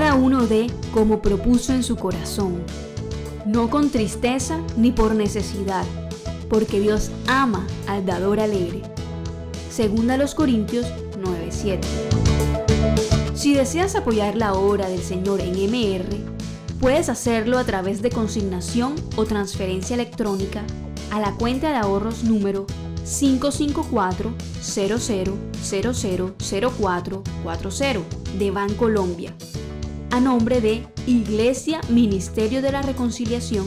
cada uno dé como propuso en su corazón, no con tristeza ni por necesidad, porque Dios ama al dador alegre. Segunda a los Corintios 9:7. Si deseas apoyar la obra del Señor en MR, puedes hacerlo a través de consignación o transferencia electrónica a la cuenta de ahorros número 554-00000440 de Bancolombia, a nombre de Iglesia Ministerio de la Reconciliación,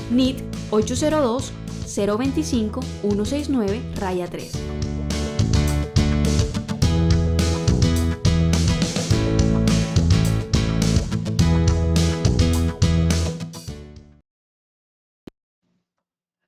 NIT 802-025-169-3.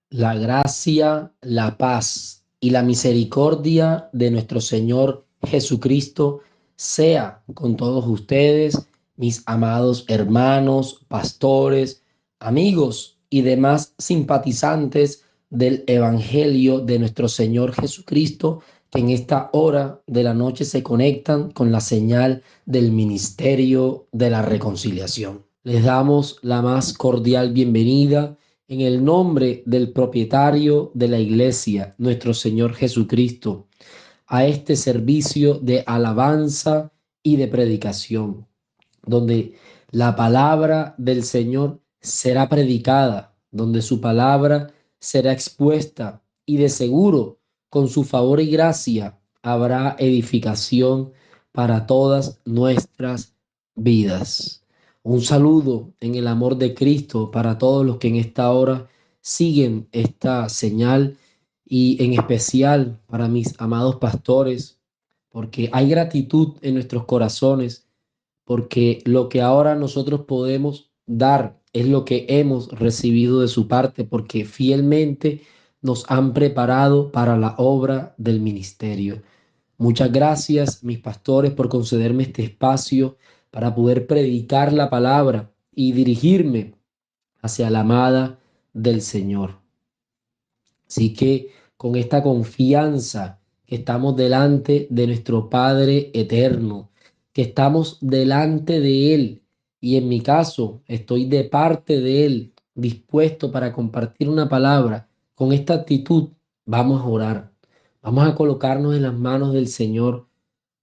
La gracia, la paz y la misericordia de nuestro Señor Jesucristo sea con todos ustedes, mis amados hermanos, pastores, amigos y demás simpatizantes del Evangelio de nuestro Señor Jesucristo, que en esta hora de la noche se conectan con la señal del Ministerio de la Reconciliación. Les damos la más cordial bienvenida en el nombre del propietario de la iglesia, nuestro Señor Jesucristo, a este servicio de alabanza y de predicación, donde la palabra del Señor será predicada, donde su palabra será expuesta y de seguro, con su favor y gracia, habrá edificación para todas nuestras vidas. Un saludo en el amor de Cristo para todos los que en esta hora siguen esta señal y en especial para mis amados pastores, porque hay gratitud en nuestros corazones, porque lo que ahora nosotros podemos dar es lo que hemos recibido de su parte, porque fielmente nos han preparado para la obra del ministerio. Muchas gracias, mis pastores, por concederme este espacio para poder predicar la palabra y dirigirme hacia la amada del Señor. Así que con esta confianza que estamos delante de nuestro Padre eterno, que estamos delante de Él y en mi caso estoy de parte de Él, dispuesto para compartir una palabra, con esta actitud vamos a orar. Vamos a colocarnos en las manos del Señor,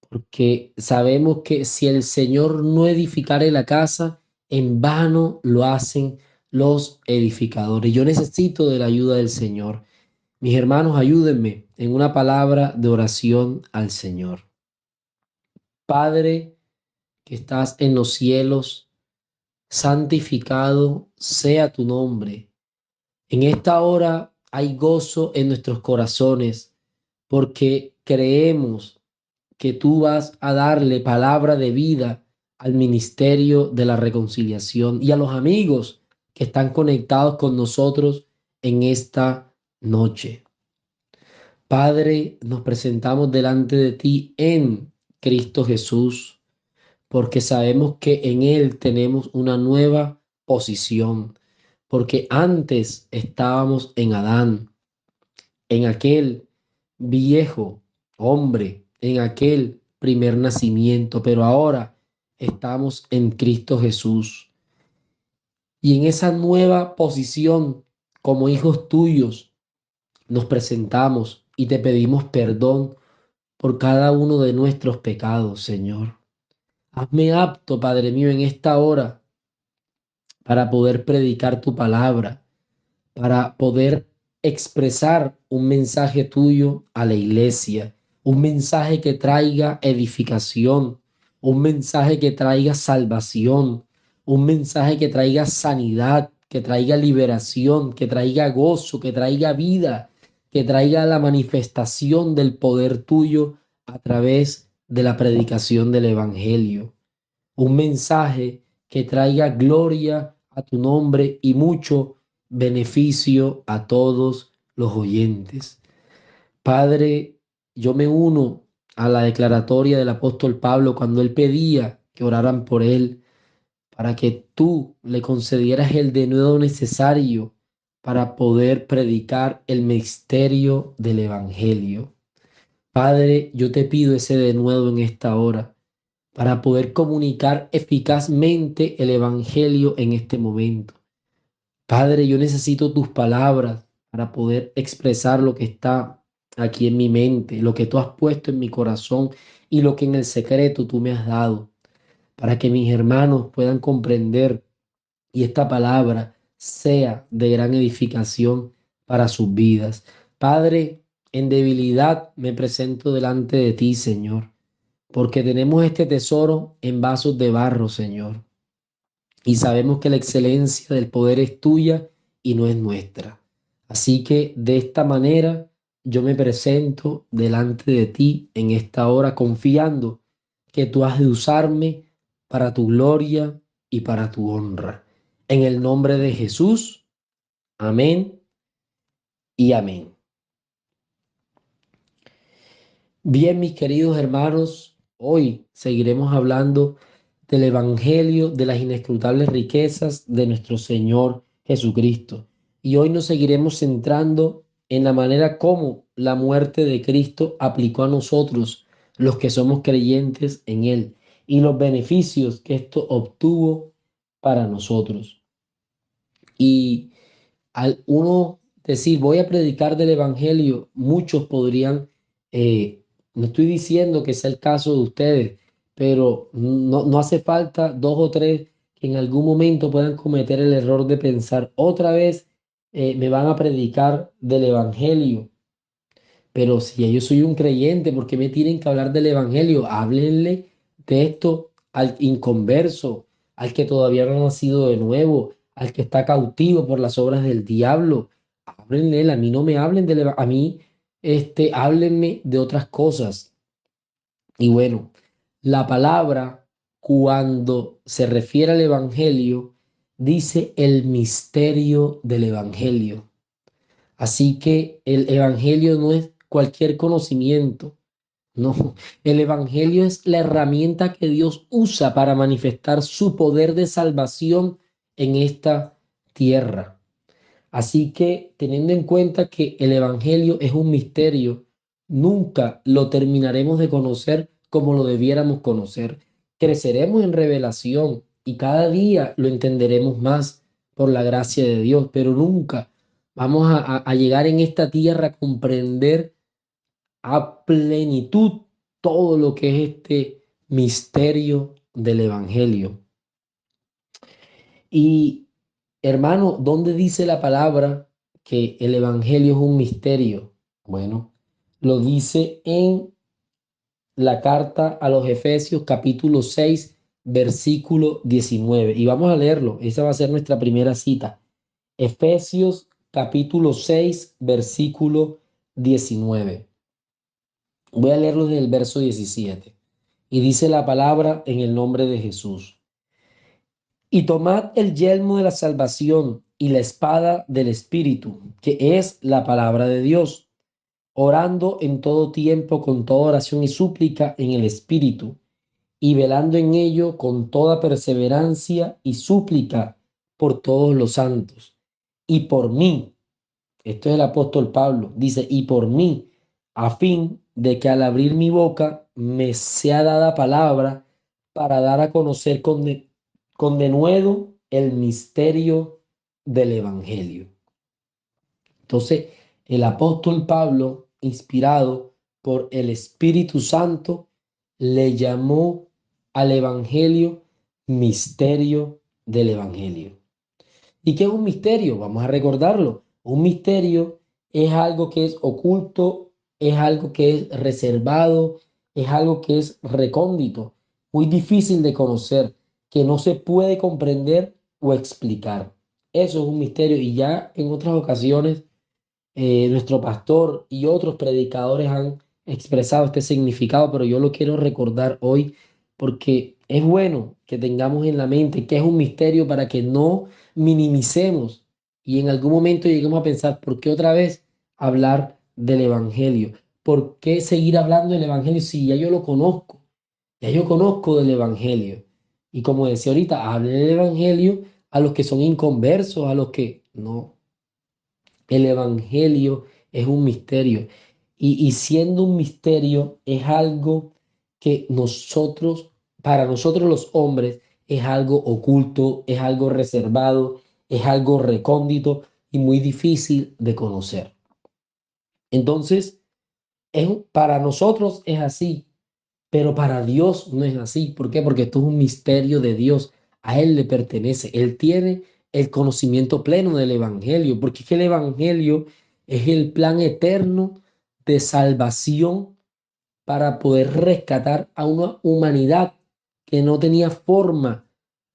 porque sabemos que si el Señor no edificare la casa, en vano lo hacen los edificadores. Yo necesito de la ayuda del Señor. Mis hermanos, ayúdenme en una palabra de oración al Señor. Padre que estás en los cielos, santificado sea tu nombre. En esta hora hay gozo en nuestros corazones porque creemos que tú vas a darle palabra de vida al ministerio de la reconciliación y a los amigos que están conectados con nosotros en esta noche. Padre, nos presentamos delante de ti en Cristo Jesús, porque sabemos que en Él tenemos una nueva posición, porque antes estábamos en Adán, en aquel viejo hombre, en aquel primer nacimiento, pero ahora estamos en Cristo Jesús. Y en esa nueva posición, como hijos tuyos, nos presentamos y te pedimos perdón por cada uno de nuestros pecados, Señor. Hazme apto, Padre mío, en esta hora para poder predicar tu palabra, para poder expresar un mensaje tuyo a la iglesia, un mensaje que traiga edificación, un mensaje que traiga salvación, un mensaje que traiga sanidad, que traiga liberación, que traiga gozo, que traiga vida, que traiga la manifestación del poder tuyo a través de la predicación del Evangelio. Un mensaje que traiga gloria a tu nombre y mucho beneficio a todos los oyentes. Padre, yo me uno a la declaratoria del apóstol Pablo cuando él pedía que oraran por él para que tú le concedieras el denuedo necesario para poder predicar el misterio del Evangelio. Padre, yo te pido ese denuedo en esta hora, para poder comunicar eficazmente el Evangelio en este momento. Padre, yo necesito tus palabras para poder expresar lo que está aquí en mi mente, lo que tú has puesto en mi corazón y lo que en el secreto tú me has dado, para que mis hermanos puedan comprender y esta palabra sea de gran edificación para sus vidas. Padre, en debilidad me presento delante de ti, Señor, porque tenemos este tesoro en vasos de barro, Señor, y sabemos que la excelencia del poder es tuya y no es nuestra. Así que de esta manera yo me presento delante de ti en esta hora confiando que tú has de usarme para tu gloria y para tu honra. En el nombre de Jesús, amén y amén. Bien, mis queridos hermanos, hoy seguiremos hablando del Evangelio, de las inescrutables riquezas de nuestro Señor Jesucristo. Y hoy nos seguiremos centrando en la manera como la muerte de Cristo aplicó a nosotros, los que somos creyentes en Él, y los beneficios que esto obtuvo para nosotros. Y al uno decir, voy a predicar del Evangelio, muchos podrían, no estoy diciendo que sea el caso de ustedes, pero no hace falta dos o tres que en algún momento puedan cometer el error de pensar, otra vez me van a predicar del Evangelio. Pero si yo soy un creyente, ¿por qué me tienen que hablar del Evangelio? Háblenle de esto al inconverso, al que todavía no ha nacido de nuevo, al que está cautivo por las obras del diablo. Háblenle, a mí no me hablen a mí, háblenme de otras cosas. Y bueno, la palabra cuando se refiere al Evangelio, dice el misterio del Evangelio. Así que el Evangelio no es cualquier conocimiento, no. El Evangelio es la herramienta que Dios usa para manifestar su poder de salvación en esta tierra. Así que teniendo en cuenta que el Evangelio es un misterio, nunca lo terminaremos de conocer como lo debiéramos conocer. Creceremos en revelación y cada día lo entenderemos más por la gracia de Dios, pero nunca vamos a llegar en esta tierra a comprender a plenitud todo lo que es este misterio del Evangelio. Y hermano, ¿dónde dice la palabra que el Evangelio es un misterio? Bueno, lo dice en la carta a los Efesios capítulo 6 versículo 19. Y vamos a leerlo, esa va a ser nuestra primera cita. Efesios capítulo 6 versículo 19. Voy a leerlo desde el verso 17. Y dice la palabra en el nombre de Jesús. Y tomad el yelmo de la salvación y la espada del Espíritu, que es la palabra de Dios, orando en todo tiempo con toda oración y súplica en el Espíritu, y velando en ello con toda perseverancia y súplica por todos los santos. Y por mí, esto es el apóstol Pablo, dice, y por mí, a fin de que al abrir mi boca me sea dada palabra para dar a conocer con denuedo el misterio del Evangelio. Entonces, el apóstol Pablo, inspirado por el Espíritu Santo, le llamó al Evangelio misterio del Evangelio. ¿Y qué es un misterio? Vamos a recordarlo. Un misterio es algo que es oculto, es algo que es reservado, es algo que es recóndito, muy difícil de conocer, que no se puede comprender o explicar. Eso es un misterio y ya en otras ocasiones nuestro pastor y otros predicadores han expresado este significado, pero yo lo quiero recordar hoy porque es bueno que tengamos en la mente que es un misterio para que no minimicemos y en algún momento lleguemos a pensar, ¿por qué otra vez hablar del Evangelio? ¿Por qué seguir hablando del Evangelio si ya yo lo conozco? Ya yo conozco del Evangelio. Y como decía ahorita, hable del Evangelio a los que son inconversos, a los que no. El Evangelio es un misterio y siendo un misterio es algo que nosotros para nosotros los hombres es algo oculto, es algo reservado, es algo recóndito y muy difícil de conocer. Entonces, para nosotros es así, pero para Dios no es así. ¿Por qué? Porque esto es un misterio de Dios. A Él le pertenece. Él tiene el conocimiento pleno del Evangelio, porque es que el Evangelio es el plan eterno de salvación para poder rescatar a una humanidad que no tenía forma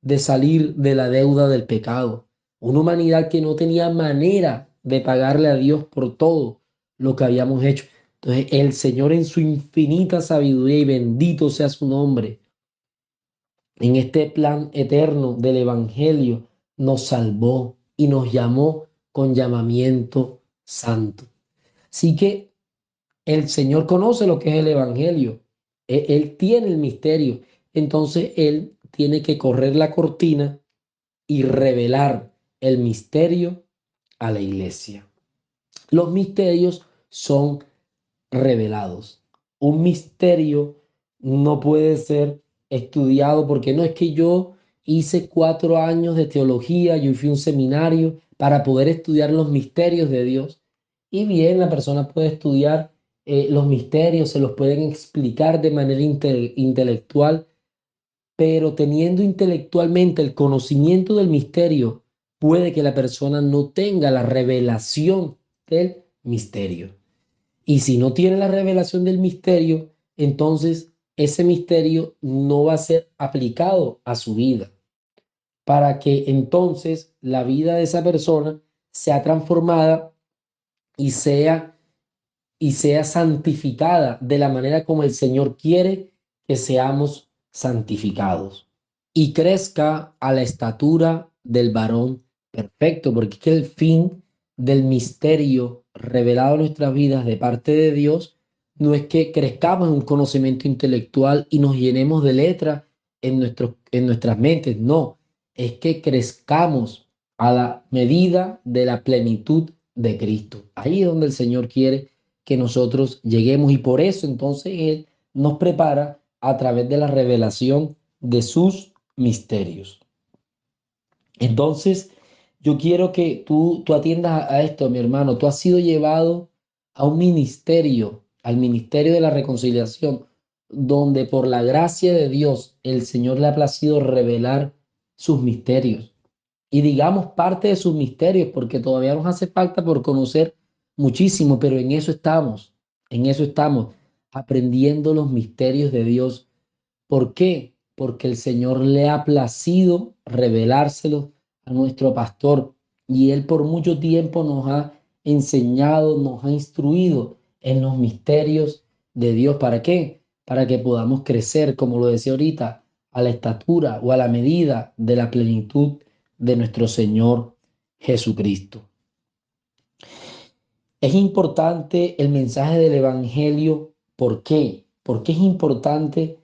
de salir de la deuda del pecado. Una humanidad que no tenía manera de pagarle a Dios por todo lo que habíamos hecho. Entonces, el Señor en su infinita sabiduría, y bendito sea su nombre, en este plan eterno del Evangelio, nos salvó y nos llamó con llamamiento santo. Así que el Señor conoce lo que es el Evangelio. Él tiene el misterio. Entonces Él tiene que correr la cortina y revelar el misterio a la iglesia. Los misterios son revelados. Un misterio no puede ser estudiado porque no es que yo hice 4 años de teología, yo fui a un seminario para poder estudiar los misterios de Dios. Y bien, la persona puede estudiar los misterios, se los pueden explicar de manera intelectual, pero teniendo intelectualmente el conocimiento del misterio, puede que la persona no tenga la revelación del misterio. Y si no tiene la revelación del misterio, entonces ese misterio no va a ser aplicado a su vida, para que entonces la vida de esa persona sea transformada y sea santificada de la manera como el Señor quiere que seamos santificados y crezca a la estatura del varón perfecto, porque es que el fin del misterio revelado en nuestras vidas de parte de Dios no es que crezcamos en un conocimiento intelectual y nos llenemos de letras en nuestras mentes, no, es que crezcamos a la medida de la plenitud de Cristo. Ahí es donde el Señor quiere que nosotros lleguemos y por eso entonces Él nos prepara a través de la revelación de sus misterios. Entonces, yo quiero que tú atiendas a esto, mi hermano. Tú has sido llevado a un ministerio, al ministerio de la reconciliación, donde por la gracia de Dios el Señor le ha placido revelar sus misterios. Y digamos parte de sus misterios, porque todavía nos hace falta por conocer muchísimo, pero en eso estamos, aprendiendo los misterios de Dios. ¿Por qué? Porque el Señor le ha placido revelárselos a nuestro pastor y él por mucho tiempo nos ha enseñado, nos ha instruido en los misterios de Dios. ¿Para qué? Para que podamos crecer, como lo decía ahorita, a la estatura o a la medida de la plenitud de nuestro Señor Jesucristo. Es importante el mensaje del Evangelio. ¿Por qué? ¿Por qué es importante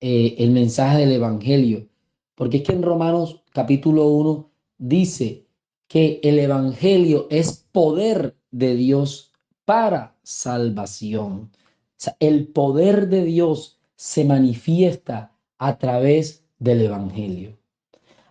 el mensaje del Evangelio? Porque es que en Romanos capítulo 1 dice que el Evangelio es poder de Dios para salvación. O sea, el poder de Dios se manifiesta a través del Evangelio,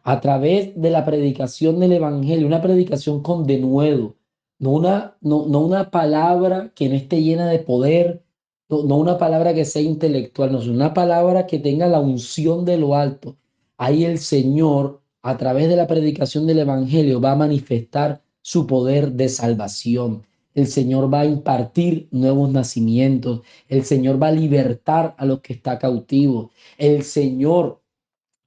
a través de la predicación del Evangelio, una predicación con denuedo, no una palabra que no esté llena de poder, no una palabra que sea intelectual, no, una palabra que tenga la unción de lo alto. Ahí el Señor, a través de la predicación del Evangelio, va a manifestar su poder de salvación. El Señor va a impartir nuevos nacimientos. El Señor va a libertar a los que está cautivos. El Señor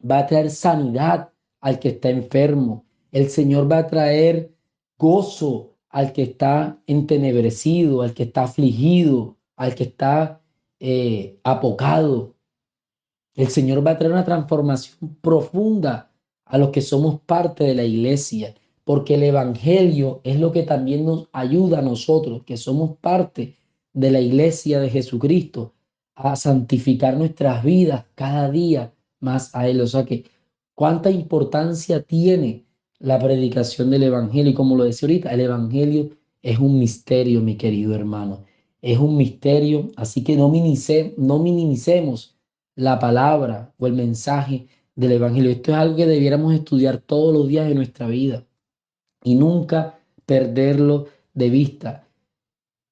va a traer sanidad al que está enfermo. El Señor va a traer gozo al que está entenebrecido, al que está afligido, al que está apocado. El Señor va a traer una transformación profunda a los que somos parte de la iglesia, porque el Evangelio es lo que también nos ayuda a nosotros, que somos parte de la iglesia de Jesucristo, a santificar nuestras vidas cada día más a Él. O sea que, ¿cuánta importancia tiene la predicación del Evangelio? Y como lo decía ahorita, el Evangelio es un misterio, mi querido hermano. Es un misterio, así que no minimicemos la palabra o el mensaje del Evangelio. Esto es algo que debiéramos estudiar todos los días de nuestra vida y nunca perderlo de vista.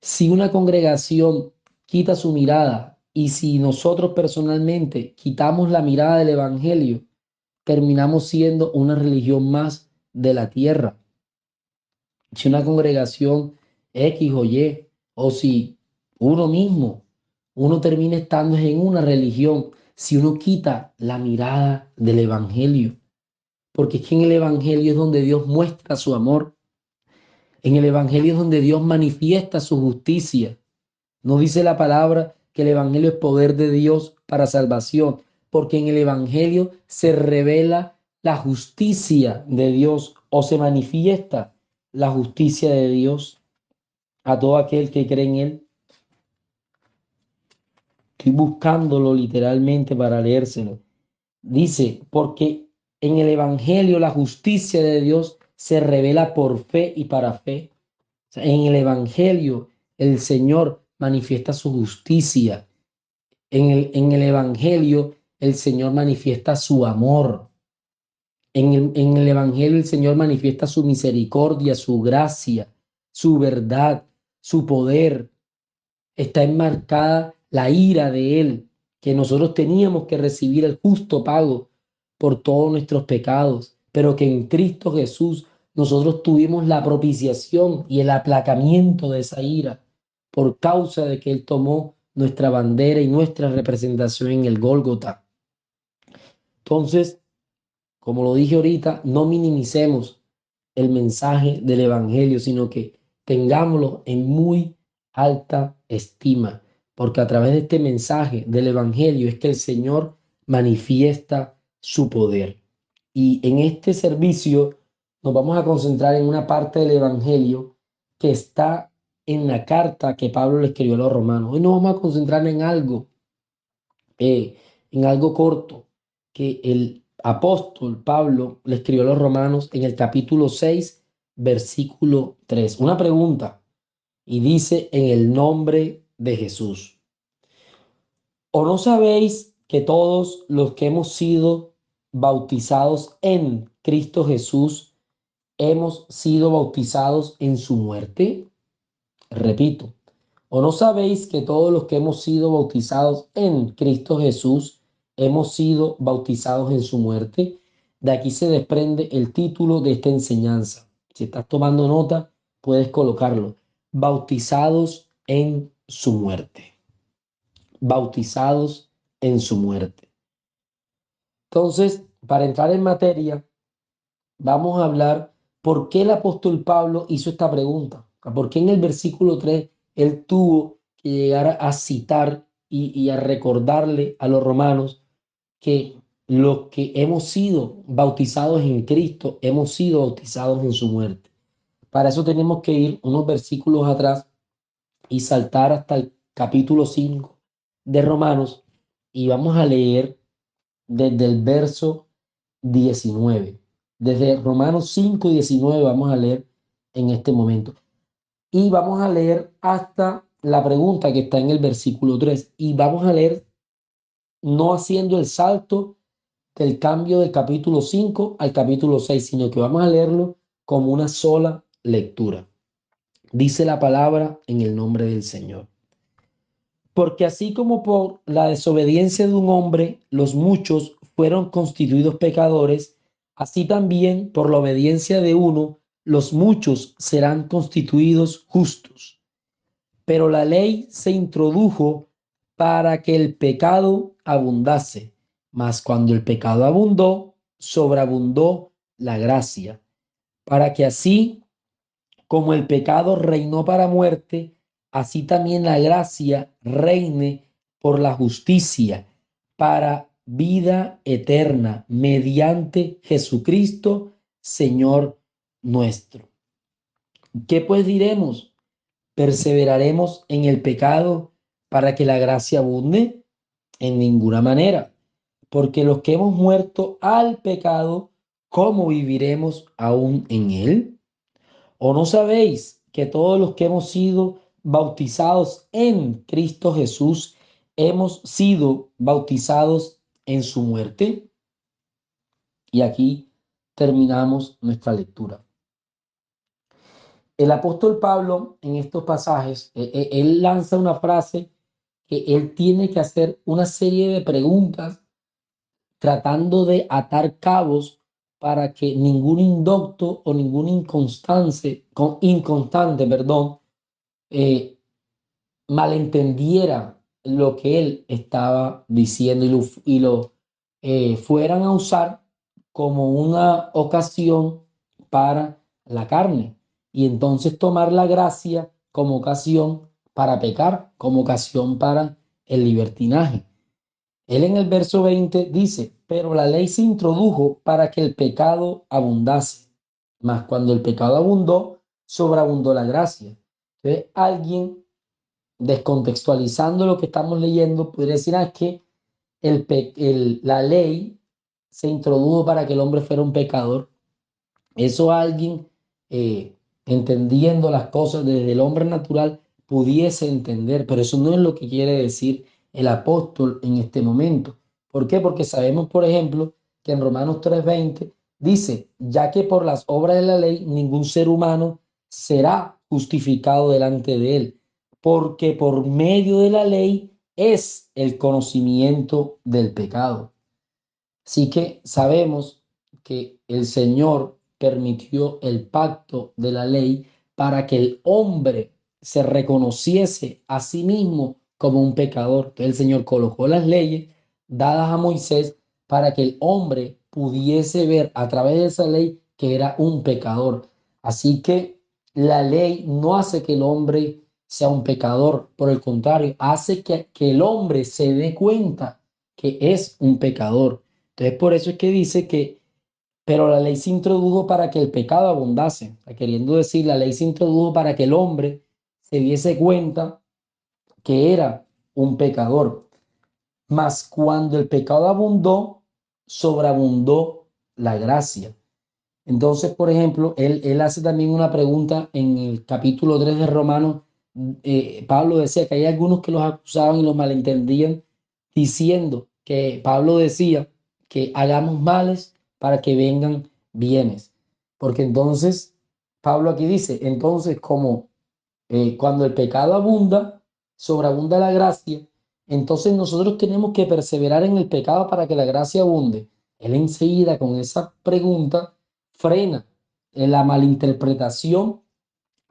Si una congregación quita su mirada y si nosotros personalmente quitamos la mirada del Evangelio, terminamos siendo una religión más de la tierra. Si una congregación X o Y, o si uno mismo, uno termina estando en una religión, si uno quita la mirada del Evangelio, porque es que en el Evangelio es donde Dios muestra su amor, en el Evangelio es donde Dios manifiesta su justicia. No dice la palabra que el Evangelio es poder de Dios para salvación, porque en el Evangelio se revela la justicia de Dios o se manifiesta la justicia de Dios a todo aquel que cree en Él. Estoy buscándolo literalmente para leérselo. Dice, porque en el Evangelio la justicia de Dios se revela por fe y para fe. O sea, en el Evangelio el Señor manifiesta su justicia. En el Evangelio el Señor manifiesta su amor. En el Evangelio el Señor manifiesta su misericordia, su gracia, su verdad, su poder. Está enmarcada la ira de Él, que nosotros teníamos que recibir el justo pago por todos nuestros pecados, pero que en Cristo Jesús nosotros tuvimos la propiciación y el aplacamiento de esa ira por causa de que Él tomó nuestra bandera y nuestra representación en el Gólgota. Entonces, como lo dije ahorita, no minimicemos el mensaje del Evangelio, sino que tengámoslo en muy alta estima, porque a través de este mensaje del Evangelio es que el Señor manifiesta su poder. Y en este servicio nos vamos a concentrar en una parte del Evangelio que está en la carta que Pablo le escribió a los romanos. Hoy nos vamos a concentrar en algo corto que el apóstol Pablo le escribió a los romanos en el capítulo 6, versículo 3. Una pregunta, y dice: en el nombre de Jesús. ¿O no sabéis que todos los que hemos sido bautizados en Cristo Jesús hemos sido bautizados en su muerte? Repito, ¿o no sabéis que todos los que hemos sido bautizados en Cristo Jesús hemos sido bautizados en su muerte? De aquí se desprende el título de esta enseñanza. Si estás tomando nota, puedes colocarlo: bautizados en su muerte. Bautizados en su muerte. Entonces, para entrar en materia, vamos a hablar por qué el apóstol Pablo hizo esta pregunta. ¿Por qué en el versículo 3 él tuvo que llegar a citar y a recordarle a los romanos que los que hemos sido bautizados en Cristo, hemos sido bautizados en su muerte? Para eso tenemos que ir unos versículos atrás y saltar hasta el capítulo 5 de Romanos y vamos a leer desde el verso 19. Desde Romanos 5:19 vamos a leer en este momento. Y vamos a leer hasta la pregunta que está en el versículo 3. Y vamos a leer no haciendo el salto del cambio del capítulo 5 al capítulo 6, sino que vamos a leerlo como una sola lectura. Dice la palabra en el nombre del Señor. Porque así como por la desobediencia de un hombre los muchos fueron constituidos pecadores, así también por la obediencia de uno los muchos serán constituidos justos. Pero la ley se introdujo para que el pecado abundase, mas cuando el pecado abundó, sobreabundó la gracia, para que así como el pecado reinó para muerte, así también la gracia reine por la justicia para vida eterna mediante Jesucristo, Señor nuestro. ¿Qué pues diremos? ¿Perseveraremos en el pecado para que la gracia abunde? En ninguna manera, porque los que hemos muerto al pecado, ¿cómo viviremos aún en él? ¿O no sabéis que todos los que hemos sido bautizados en Cristo Jesús hemos sido bautizados en su muerte. Y aquí terminamos nuestra lectura. El apóstol Pablo en estos pasajes, él lanza una frase que él tiene que hacer una serie de preguntas tratando de atar cabos para que ningún indocto o ningún inconstante, perdón, eh, malentendiera lo que él estaba diciendo y lo fueran a usar como una ocasión para la carne y entonces tomar la gracia como ocasión para pecar, como ocasión para el libertinaje. Él en el verso 20 dice, pero la ley se introdujo para que el pecado abundase, mas cuando el pecado abundó, sobreabundó la gracia. Entonces, alguien descontextualizando lo que estamos leyendo, podría decir que la ley se introdujo para que el hombre fuera un pecador. Eso alguien, entendiendo las cosas desde el hombre natural, pudiese entender, pero eso no es lo que quiere decir el apóstol en este momento. ¿Por qué? Porque sabemos, por ejemplo, que en Romanos 3:20 dice, ya que por las obras de la ley ningún ser humano será justificado delante de él, porque por medio de la ley es el conocimiento del pecado. Así que sabemos que el Señor permitió el pacto de la ley para que el hombre se reconociese a sí mismo como un pecador. Entonces el Señor colocó las leyes dadas a Moisés para que el hombre pudiese ver a través de esa ley que era un pecador. Así que la ley no hace que el hombre sea un pecador, por el contrario, hace que el hombre se dé cuenta que es un pecador. Entonces, por eso es que dice que, pero la ley se introdujo para que el pecado abundase. O sea, queriendo decir, la ley se introdujo para que el hombre se diese cuenta que era un pecador. Mas cuando el pecado abundó, sobreabundó la gracia. Entonces, por ejemplo, él hace también una pregunta en el capítulo 3 de Romanos. Pablo decía que hay algunos que los acusaban y los malentendían, diciendo que Pablo decía que hagamos males para que vengan bienes. Porque entonces, Pablo aquí dice, entonces como cuando el pecado abunda, sobreabunda la gracia, entonces nosotros tenemos que perseverar en el pecado para que la gracia abunde. Él enseguida con esa pregunta frena en la malinterpretación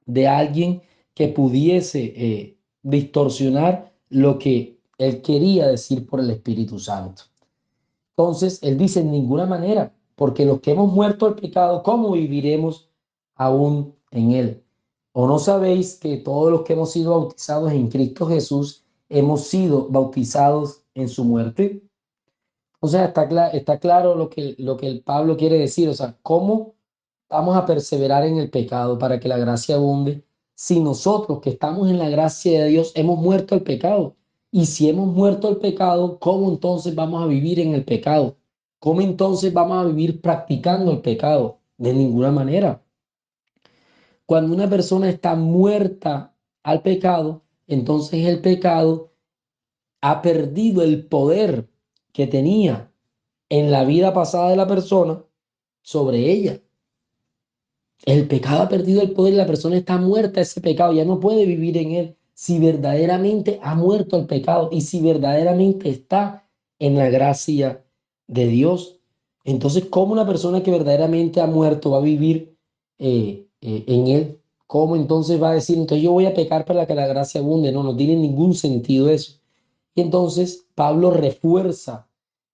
de alguien que pudiese distorsionar lo que él quería decir por el Espíritu Santo. Entonces, él dice, en ninguna manera, porque los que hemos muerto al pecado, ¿cómo viviremos aún en él? ¿O no sabéis que todos los que hemos sido bautizados en Cristo Jesús hemos sido bautizados en su muerte? O sea, está claro lo que el Pablo quiere decir. O sea, ¿cómo vamos a perseverar en el pecado para que la gracia abunde si nosotros que estamos en la gracia de Dios hemos muerto al pecado? Y si hemos muerto al pecado, ¿cómo entonces vamos a vivir en el pecado? ¿Cómo entonces vamos a vivir practicando el pecado? De ninguna manera. Cuando una persona está muerta al pecado, entonces el pecado ha perdido el poder que tenía en la vida pasada de la persona sobre ella. El pecado ha perdido el poder y la persona está muerta a ese pecado, ya no puede vivir en él si verdaderamente ha muerto el pecado y si verdaderamente está en la gracia de Dios. Entonces, ¿cómo una persona que verdaderamente ha muerto va a vivir en él? ¿Cómo entonces va a decir, entonces yo voy a pecar para que la gracia abunde? No, no tiene ningún sentido eso. Y entonces Pablo refuerza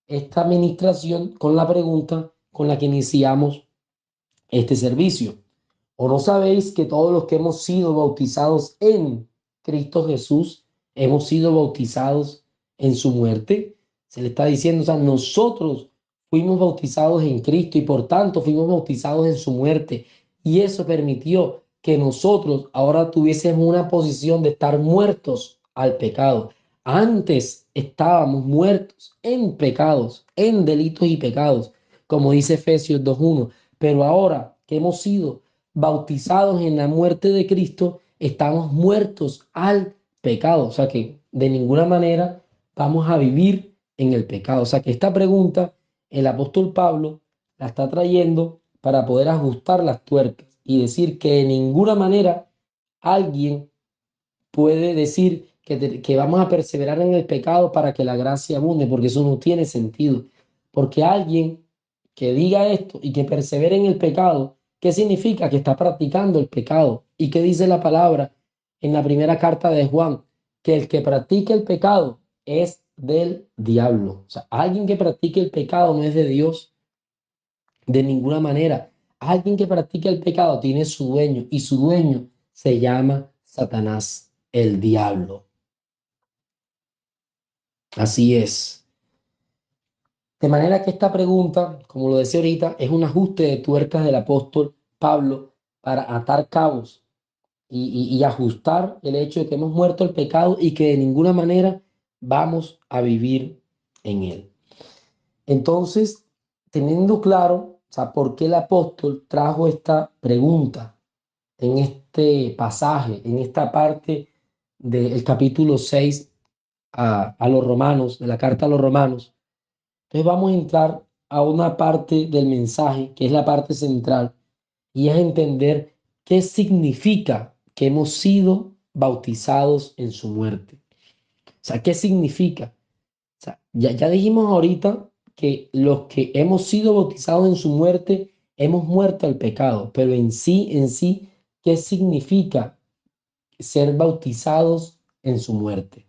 esta administración con la pregunta con la que iniciamos este servicio. ¿O no sabéis que todos los que hemos sido bautizados en Cristo Jesús hemos sido bautizados en su muerte? Se le está diciendo, o sea, nosotros fuimos bautizados en Cristo y por tanto fuimos bautizados en su muerte. Y eso permitió que nosotros ahora tuviésemos una posición de estar muertos al pecado. Antes estábamos muertos en pecados, en delitos y pecados, como dice Efesios 2:1. Pero ahora que hemos sido bautizados en la muerte de Cristo, estamos muertos al pecado. O sea que de ninguna manera vamos a vivir en el pecado? O sea que esta pregunta el apóstol Pablo la está trayendo para poder ajustar las tuercas y decir que de ninguna manera alguien puede decir que vamos a perseverar en el pecado para que la gracia abunde, porque eso no tiene sentido. Porque alguien que diga esto y que persevere en el pecado, ¿qué significa? Que está practicando el pecado. ¿Y qué dice la palabra en la primera carta de Juan? Que el que practica el pecado es del diablo. O sea, alguien que practique el pecado no es de Dios de ninguna manera. Alguien que practica el pecado tiene su dueño y su dueño se llama Satanás, el diablo. Así es. De manera que esta pregunta, como lo decía ahorita, es un ajuste de tuercas del apóstol Pablo para atar cabos y ajustar el hecho de que hemos muerto el pecado y que de ninguna manera vamos a vivir en él. Entonces, teniendo claro, o sea, por qué el apóstol trajo esta pregunta en este pasaje, en esta parte del capítulo 6 a los romanos, de la carta a los romanos. Entonces vamos a entrar a una parte del mensaje que es la parte central y es entender qué significa que hemos sido bautizados en su muerte. O sea, ¿qué significa? O sea, ya dijimos ahorita que los que hemos sido bautizados en su muerte, hemos muerto al pecado, pero en sí, ¿qué significa ser bautizados en su muerte?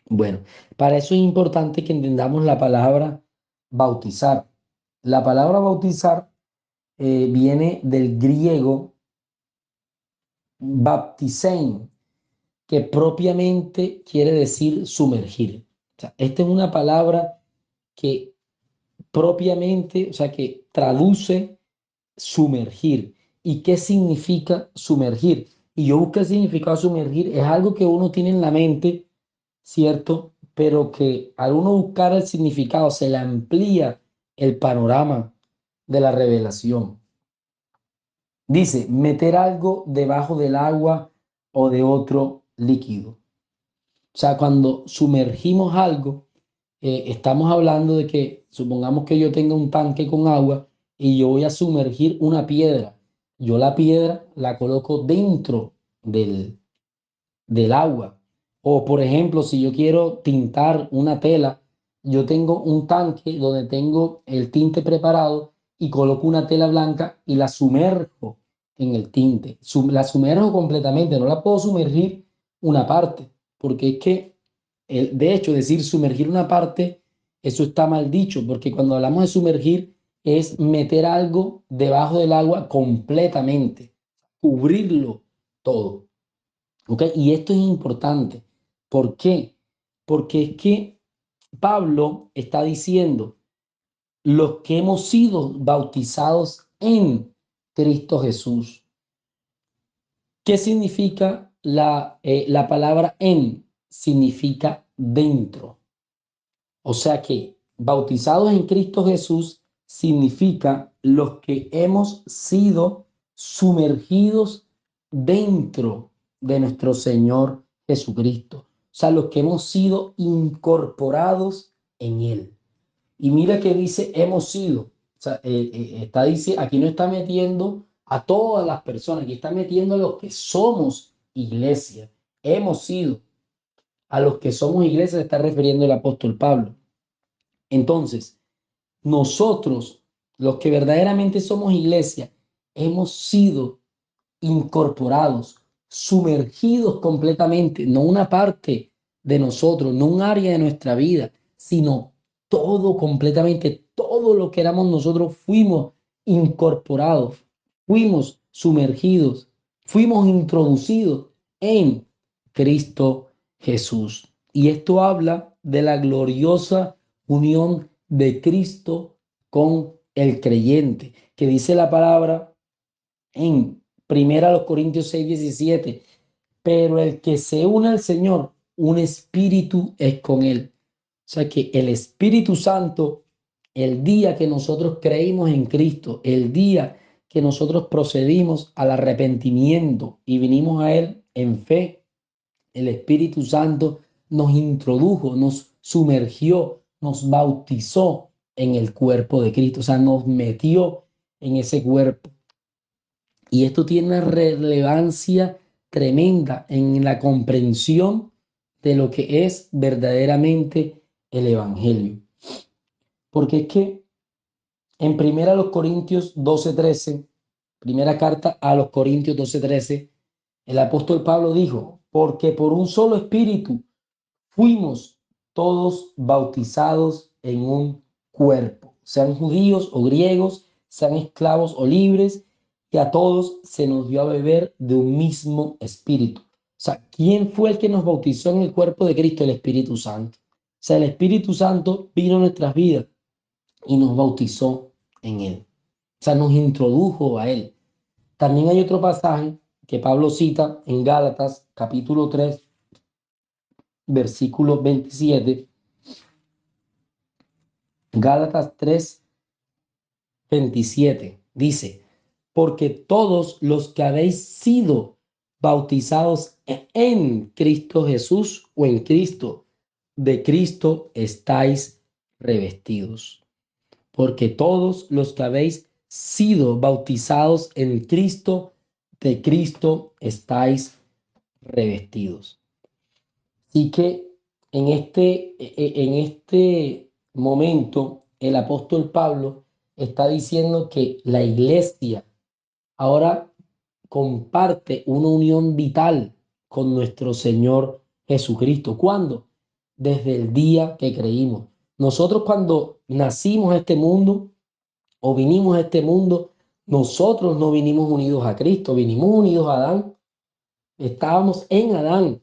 Bueno, para eso es importante que entendamos la palabra bautizar. La palabra bautizar viene del griego baptisein, que propiamente quiere decir sumergir. O sea, esta es una palabra que propiamente, o sea, que traduce sumergir. ¿Y qué significa sumergir? Y yo busco el significado de sumergir, es algo que uno tiene en la mente, ¿cierto? Pero que al uno buscar el significado se le amplía el panorama de la revelación. Dice, meter algo debajo del agua o de otro líquido. O sea, cuando sumergimos algo, estamos hablando de que, supongamos que yo tenga un tanque con agua y yo voy a sumergir una piedra. Yo la piedra la coloco dentro del agua. O por ejemplo, si yo quiero tintar una tela, yo tengo un tanque donde tengo el tinte preparado y coloco una tela blanca y la sumerjo en el tinte. La sumerjo completamente, no la puedo sumergir una parte, porque es que, de hecho, decir sumergir una parte, eso está mal dicho, porque cuando hablamos de sumergir es meter algo debajo del agua completamente, cubrirlo todo. ¿Ok? Y esto es importante. ¿Por qué? Porque es que Pablo está diciendo, los que hemos sido bautizados en Cristo Jesús. ¿Qué significa la palabra en? Significa dentro. O sea que bautizados en Cristo Jesús significa los que hemos sido sumergidos dentro de nuestro Señor Jesucristo. O sea, los que hemos sido incorporados en Él. Y mira que dice hemos sido. O sea, está diciendo, aquí no está metiendo a todas las personas, aquí está metiendo a los que somos iglesia. Hemos sido. A los que somos iglesia se está refiriendo el apóstol Pablo. Entonces, nosotros, los que verdaderamente somos iglesia, hemos sido incorporados, sumergidos completamente, no una parte de nosotros, no un área de nuestra vida, sino todo completamente, todo lo que éramos nosotros fuimos incorporados, fuimos sumergidos, fuimos introducidos en Cristo Jesús. Y esto habla de la gloriosa unión de Cristo con el creyente, que dice la palabra en Primera los Corintios 6:17, pero el que se une al Señor, un espíritu es con él. O sea que el Espíritu Santo, el día que nosotros creímos en Cristo, el día que nosotros procedimos al arrepentimiento y vinimos a Él en fe, el Espíritu Santo nos introdujo, nos sumergió, nos bautizó en el cuerpo de Cristo, o sea, nos metió en ese cuerpo. Y esto tiene una relevancia tremenda en la comprensión de lo que es verdaderamente el Evangelio. Porque es que en Corintios 12:13, primera carta a los Corintios 12:13, el apóstol Pablo dijo, porque por un solo espíritu fuimos todos bautizados en un cuerpo, sean judíos o griegos, sean esclavos o libres, que a todos se nos dio a beber de un mismo espíritu. O sea, ¿quién fue el que nos bautizó en el cuerpo de Cristo? El Espíritu Santo. O sea, el Espíritu Santo vino a nuestras vidas y nos bautizó en él. O sea, nos introdujo a él. También hay otro pasaje que Pablo cita en Gálatas, capítulo 3, versículo 27. Gálatas 3, 27 dice, porque todos los que habéis sido bautizados en Cristo Jesús o en Cristo, de Cristo estáis revestidos. Porque todos los que habéis sido bautizados en Cristo, de Cristo estáis revestidos. Así que en este momento el apóstol Pablo está diciendo que la iglesia ahora comparte una unión vital con nuestro Señor Jesucristo. ¿Cuándo? Desde el día que creímos. Nosotros cuando nacimos a este mundo o vinimos a este mundo, nosotros no vinimos unidos a Cristo, vinimos unidos a Adán. Estábamos en Adán,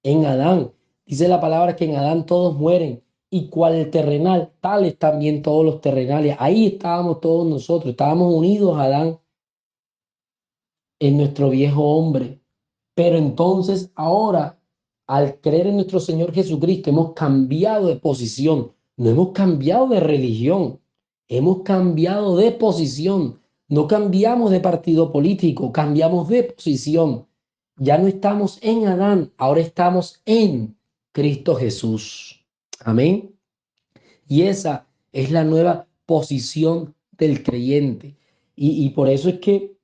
en Adán. Dice la palabra que en Adán todos mueren. Y cual el terrenal, tales también todos los terrenales. Ahí estábamos todos nosotros, estábamos unidos a Adán en nuestro viejo hombre. Pero entonces ahora, al creer en nuestro Señor Jesucristo, hemos cambiado de posición, no hemos cambiado de religión, hemos cambiado de posición, no cambiamos de partido político, cambiamos de posición. Ya no estamos en Adán, ahora estamos en Cristo Jesús. Amén. Y esa es la nueva posición del creyente. Y por eso es que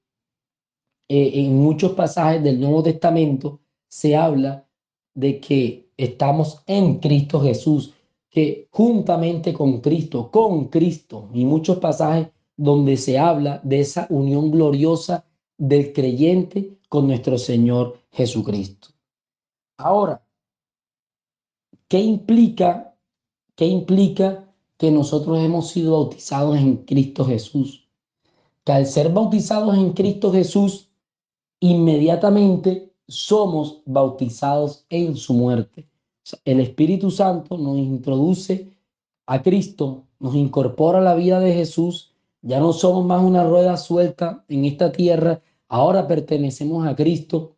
en muchos pasajes del Nuevo Testamento se habla de que estamos en Cristo Jesús, que juntamente con Cristo, y muchos pasajes donde se habla de esa unión gloriosa del creyente con nuestro Señor Jesucristo. Ahora, ¿qué implica, qué implica que nosotros hemos sido bautizados en Cristo Jesús? Que al ser bautizados en Cristo Jesús, inmediatamente somos bautizados en su muerte. O sea, el Espíritu Santo nos introduce a Cristo, nos incorpora a la vida de Jesús. Ya no somos más una rueda suelta en esta tierra, ahora pertenecemos a Cristo.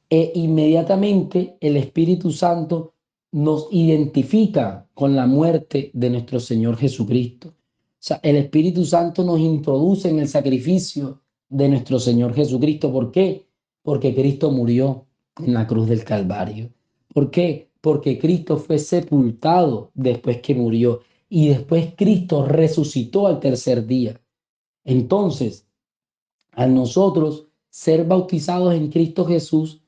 E inmediatamente el Espíritu Santo nos identifica con la muerte de nuestro Señor Jesucristo. O sea, el Espíritu Santo nos introduce en el sacrificio de nuestro Señor Jesucristo. ¿Por qué? Porque Cristo murió en la cruz del Calvario. ¿Por qué? Porque Cristo fue sepultado después que murió y después Cristo resucitó al tercer día. Entonces, al nosotros ser bautizados en Cristo Jesús,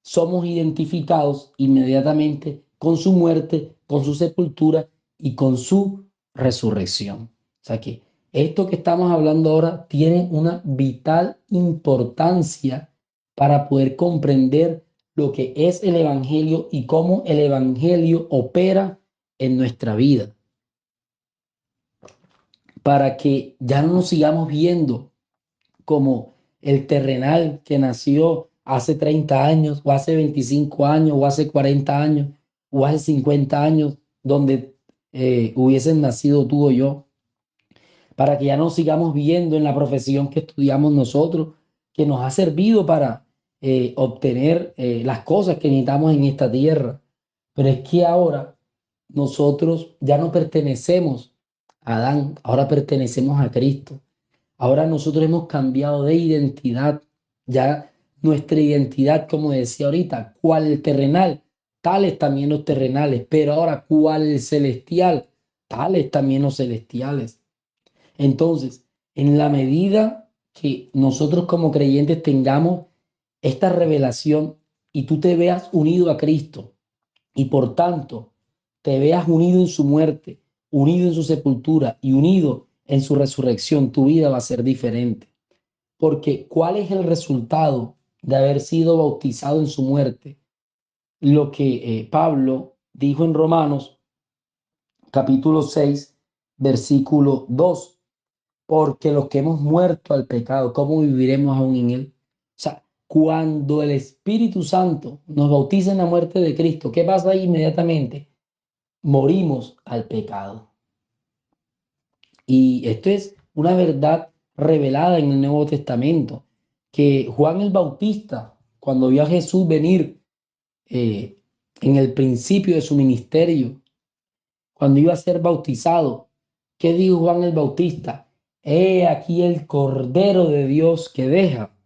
somos identificados inmediatamente con su muerte, con su sepultura y con su resurrección. O sea que esto que estamos hablando ahora tiene una vital importancia para poder comprender lo que es el Evangelio y cómo el Evangelio opera en nuestra vida. Para que ya no nos sigamos viendo como el terrenal que nació hace 30 años, o hace 25 años, o hace 40 años, o hace 50 años, donde hubiesen nacido tú o yo, para que ya no sigamos viendo en la profesión que estudiamos nosotros, que nos ha servido para obtener las cosas que necesitamos en esta tierra. Pero es que ahora nosotros ya no pertenecemos a Adán, ahora pertenecemos a Cristo. Ahora nosotros hemos cambiado de identidad. Ya nuestra identidad, como decía ahorita, cual el terrenal, tales también los terrenales. Pero ahora, ¿cuál es el celestial? Tales también los celestiales. Entonces, en la medida que nosotros como creyentes tengamos esta revelación y tú te veas unido a Cristo y por tanto te veas unido en su muerte, unido en su sepultura y unido en su resurrección, tu vida va a ser diferente. Porque ¿cuál es el resultado de haber sido bautizado en su muerte? Lo que Pablo dijo en Romanos capítulo 6, versículo 2. Porque los que hemos muerto al pecado, ¿cómo viviremos aún en él? O sea, cuando el Espíritu Santo nos bautiza en la muerte de Cristo, ¿qué pasa ahí inmediatamente? Morimos al pecado. Y esto es una verdad revelada en el Nuevo Testamento, que Juan el Bautista, cuando vio a Jesús venir eh, en el principio de su ministerio, cuando iba a ser bautizado, ¿qué dijo Juan el Bautista? He aquí el Cordero de Dios que deja.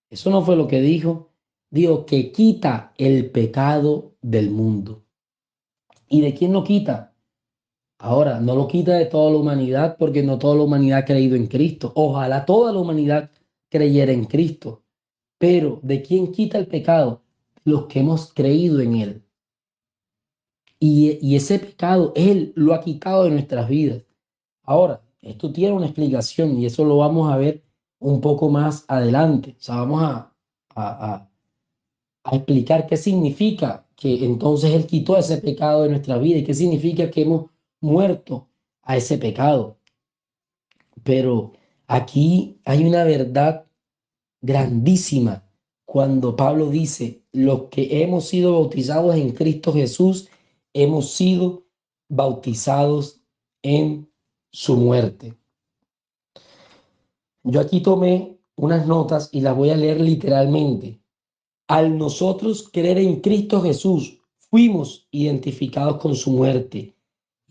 Eso no fue lo que dijo. Dijo que quita el pecado del mundo. ¿Y de quién lo quita? Ahora, no lo quita de toda la humanidad porque no toda la humanidad ha creído en Cristo. Ojalá toda la humanidad creyera en Cristo. Pero ¿de quién quita el pecado? Los que hemos creído en Él. Y ese pecado Él lo ha quitado de nuestras vidas. Ahora, esto tiene una explicación y eso lo vamos a ver un poco más adelante. O sea, vamos a, a- a explicar qué significa que entonces Él quitó ese pecado de nuestra vida y qué significa que hemos muerto a ese pecado. Pero aquí hay una verdad grandísima cuando Pablo dice, los que hemos sido bautizados en Cristo Jesús, hemos sido bautizados en su muerte. Yo aquí tomé unas notas y las voy a leer literalmente. Al nosotros creer en Cristo Jesús, fuimos identificados con su muerte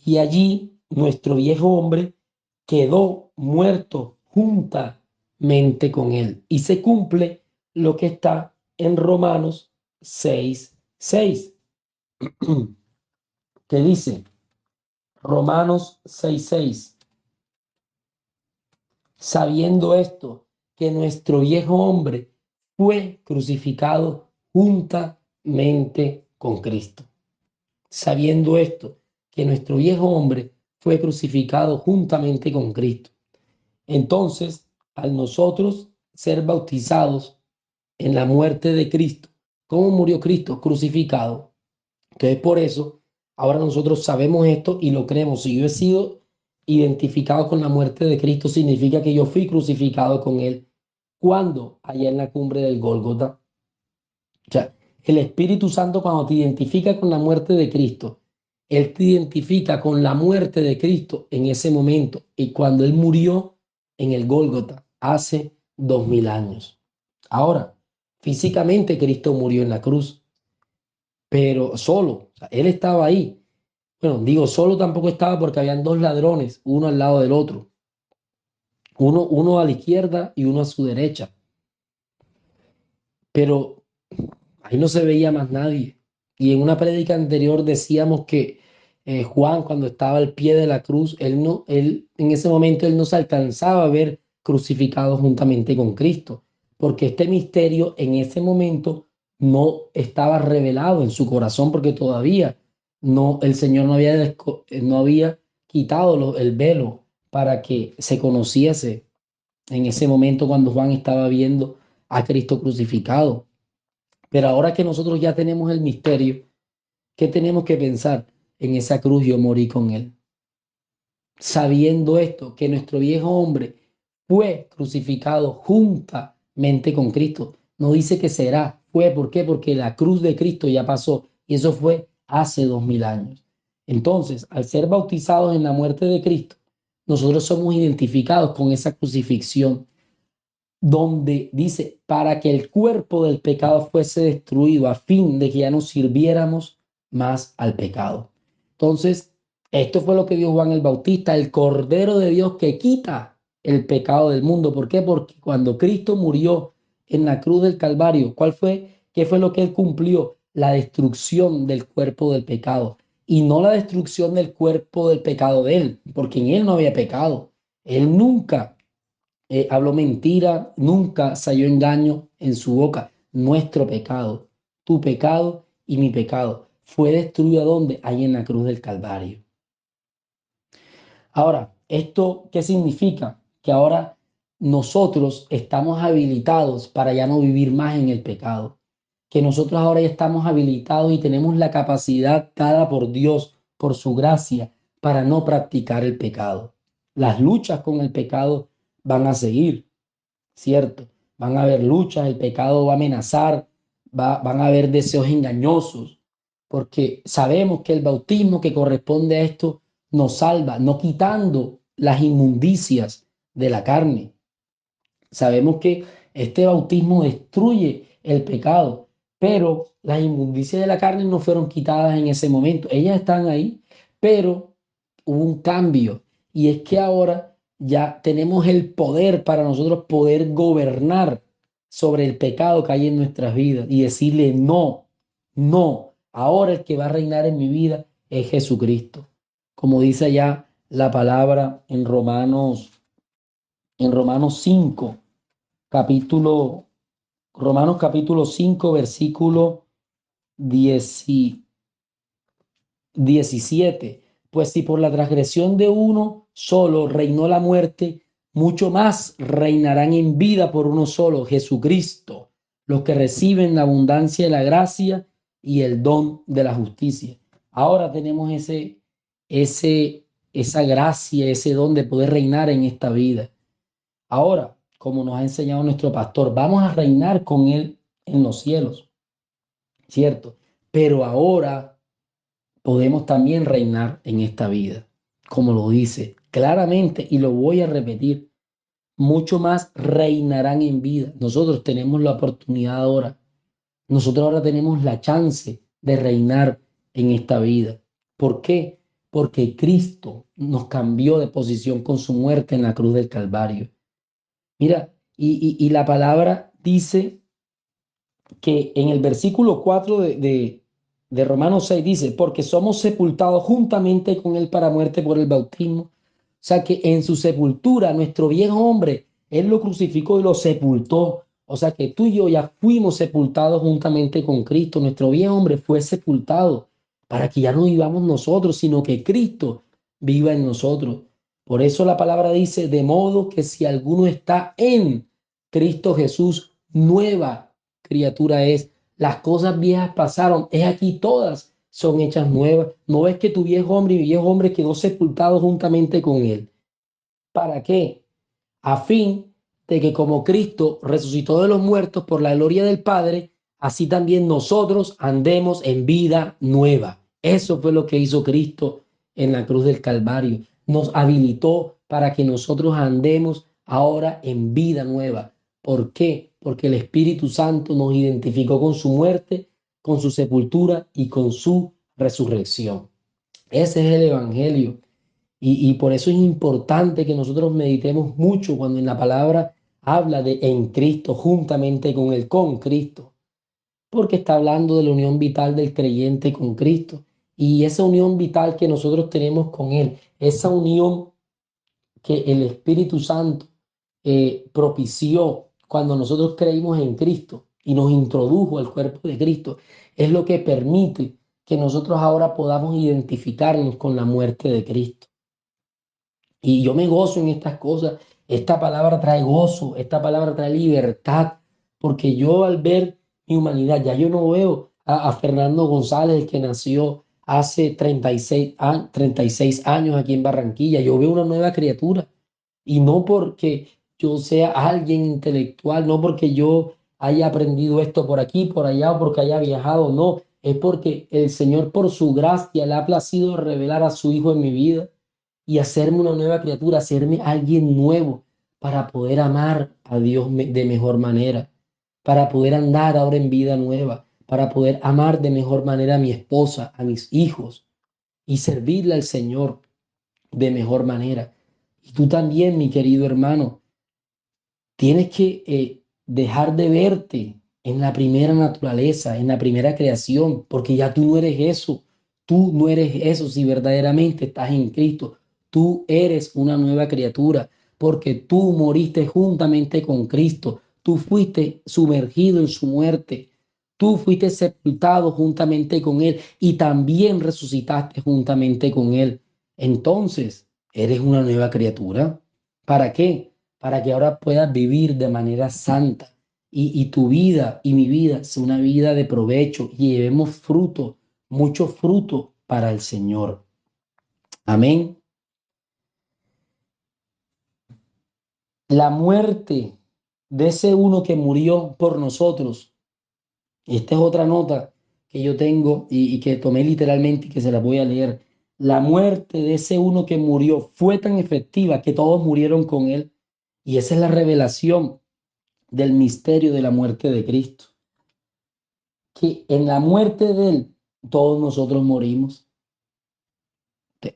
y allí nuestro viejo hombre quedó muerto juntamente con él. Y se cumple lo que está en Romanos 6:6, que dice, Romanos 6:6, sabiendo esto, que nuestro viejo hombre fue crucificado juntamente con Cristo. Sabiendo esto, que nuestro viejo hombre fue crucificado juntamente con Cristo. Entonces, al nosotros ser bautizados en la muerte de Cristo, ¿cómo murió Cristo? Crucificado. Entonces, por eso, ahora nosotros sabemos esto y lo creemos. Si yo he sido identificado con la muerte de Cristo, significa que yo fui crucificado con Él. ¿Cuándo? Allá en la cumbre del Gólgota. O sea, el Espíritu Santo cuando te identifica con la muerte de Cristo, Él te identifica con la muerte de Cristo en ese momento y cuando Él murió en el Gólgota hace 2000 años. Ahora, físicamente Cristo murió en la cruz, pero solo, o sea, Él estaba ahí. Bueno, digo, solo tampoco estaba porque habían dos ladrones, uno al lado del otro, uno a la izquierda y uno a su derecha, pero ahí no se veía más nadie. Y en una prédica anterior decíamos que Juan, cuando estaba al pie de la cruz, él en ese momento él no se alcanzaba a ver crucificado juntamente con Cristo, porque este misterio en ese momento no estaba revelado en su corazón, porque todavía el Señor no había quitado el velo para que se conociese en ese momento cuando Juan estaba viendo a Cristo crucificado. Pero ahora que nosotros ya tenemos el misterio, ¿qué tenemos que pensar? En esa cruz yo morí con Él. Sabiendo esto, que nuestro viejo hombre fue crucificado juntamente con Cristo. No dice que será, fue, ¿por qué? Porque la cruz de Cristo ya pasó y eso fue hace 2000 años. Entonces, al ser bautizados en la muerte de Cristo, nosotros somos identificados con esa crucifixión donde dice, para que el cuerpo del pecado fuese destruido a fin de que ya no sirviéramos más al pecado. Entonces, esto fue lo que dijo Juan el Bautista, el Cordero de Dios que quita el pecado del mundo. ¿Por qué? Porque cuando Cristo murió en la cruz del Calvario, ¿qué fue lo que él cumplió? la destrucción del cuerpo del pecado y no la destrucción del cuerpo del pecado de él, porque en él no había pecado. Él nunca habló mentira, nunca salió engaño en su boca. Nuestro pecado, tu pecado y mi pecado, fue destruido ¿dónde? Ahí en la cruz del Calvario. Ahora, ¿esto qué significa? Que ahora nosotros estamos habilitados para ya no vivir más en el pecado. Que nosotros ahora ya estamos habilitados y tenemos la capacidad dada por Dios, por su gracia, para no practicar el pecado. Las luchas con el pecado van a seguir, ¿cierto? Van a haber luchas, el pecado va a amenazar, van a haber deseos engañosos, porque sabemos que el bautismo que corresponde a esto nos salva, no quitando las inmundicias de la carne. Sabemos que este bautismo destruye el pecado, pero las inmundicias de la carne no fueron quitadas en ese momento. Ellas están ahí, pero hubo un cambio y es que ahora ya tenemos el poder para nosotros poder gobernar sobre el pecado que hay en nuestras vidas y decirle no, no. Ahora el que va a reinar en mi vida es Jesucristo. Como dice allá la palabra en Romanos 5 capítulo, Romanos capítulo 5 versículo 10 17. Pues si por la transgresión de uno solo reinó la muerte, mucho más reinarán en vida por uno solo, Jesucristo, los que reciben la abundancia de la gracia y el don de la justicia. Ahora tenemos esa gracia, ese don de poder reinar en esta vida. Ahora, como nos ha enseñado nuestro pastor, vamos a reinar con Él en los cielos, ¿cierto? Pero ahora podemos también reinar en esta vida, como lo dice claramente, y lo voy a repetir, mucho más reinarán en vida. Nosotros tenemos la oportunidad ahora, nosotros ahora tenemos la chance de reinar en esta vida. ¿Por qué? Porque Cristo nos cambió de posición con su muerte en la cruz del Calvario. Mira, y la palabra dice que en el versículo 4 de Romanos 6 dice, porque somos sepultados juntamente con él para muerte por el bautismo. O sea que en su sepultura, nuestro viejo hombre, él lo crucificó y lo sepultó. O sea que tú y yo ya fuimos sepultados juntamente con Cristo. Nuestro viejo hombre fue sepultado para que ya no vivamos nosotros, sino que Cristo viva en nosotros. Por eso la palabra dice, de modo que si alguno está en Cristo Jesús, nueva criatura es. Las cosas viejas pasaron, es aquí todas son hechas nuevas. ¿No ves que tu viejo hombre y mi viejo hombre quedó sepultado juntamente con él? ¿Para qué? A fin de que como Cristo resucitó de los muertos por la gloria del Padre, así también nosotros andemos en vida nueva. Eso fue lo que hizo Cristo en la cruz del Calvario. Nos habilitó para que nosotros andemos ahora en vida nueva. ¿Por qué? Porque el Espíritu Santo nos identificó con su muerte, con su sepultura y con su resurrección. Ese es el Evangelio. Y por eso es importante que nosotros meditemos mucho cuando en la palabra habla de en Cristo, juntamente con Cristo, porque está hablando de la unión vital del creyente con Cristo. Y esa unión vital que nosotros tenemos con Él, esa unión que el Espíritu Santo propició cuando nosotros creímos en Cristo y nos introdujo al cuerpo de Cristo, es lo que permite que nosotros ahora podamos identificarnos con la muerte de Cristo. Y yo me gozo en estas cosas. Esta palabra trae gozo, esta palabra trae libertad, porque yo al ver mi humanidad, ya yo no veo a Fernando González, que nació hace 36 años aquí en Barranquilla. Yo veo una nueva criatura. Y no porque yo sea alguien intelectual, no porque yo haya aprendido esto por aquí, por allá, o porque haya viajado, no. Es porque el Señor por su gracia le ha placido revelar a su Hijo en mi vida y hacerme una nueva criatura, hacerme alguien nuevo para poder amar a Dios de mejor manera, para poder andar ahora en vida nueva, para poder amar de mejor manera a mi esposa, a mis hijos y servirle al Señor de mejor manera. Y tú también, mi querido hermano, tienes que dejar de verte en la primera naturaleza, en la primera creación, porque ya tú no eres eso. Tú no eres eso si verdaderamente estás en Cristo. Tú eres una nueva criatura, porque tú moriste juntamente con Cristo. Tú fuiste sumergido en su muerte. Tú fuiste sepultado juntamente con Él y también resucitaste juntamente con Él. Entonces, eres una nueva criatura. ¿Para qué? Para que ahora puedas vivir de manera santa y tu vida y mi vida sea una vida de provecho y llevemos fruto, mucho fruto para el Señor. Amén. La muerte de ese uno que murió por nosotros. Esta es otra nota que yo tengo y que tomé literalmente y que se la voy a leer. La muerte de ese uno que murió fue tan efectiva que todos murieron con él. Y esa es la revelación del misterio de la muerte de Cristo. Que en la muerte de él todos nosotros morimos.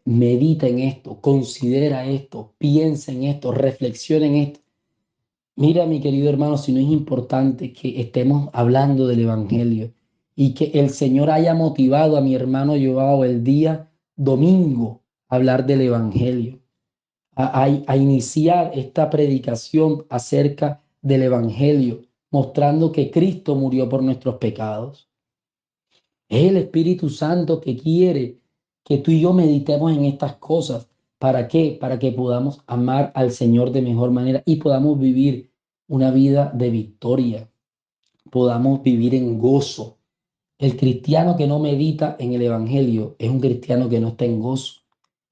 Medita en esto, considera esto, piensa en esto, reflexiona en esto. Mira, mi querido hermano, si no es importante que estemos hablando del Evangelio y que el Señor haya motivado a mi hermano Joao el día domingo a hablar del Evangelio, a iniciar esta predicación acerca del Evangelio, mostrando que Cristo murió por nuestros pecados. Es el Espíritu Santo que quiere que tú y yo meditemos en estas cosas. ¿Para qué? Para que podamos amar al Señor de mejor manera y podamos vivir una vida de victoria, podamos vivir en gozo. El cristiano que no medita en el Evangelio es un cristiano que no está en gozo,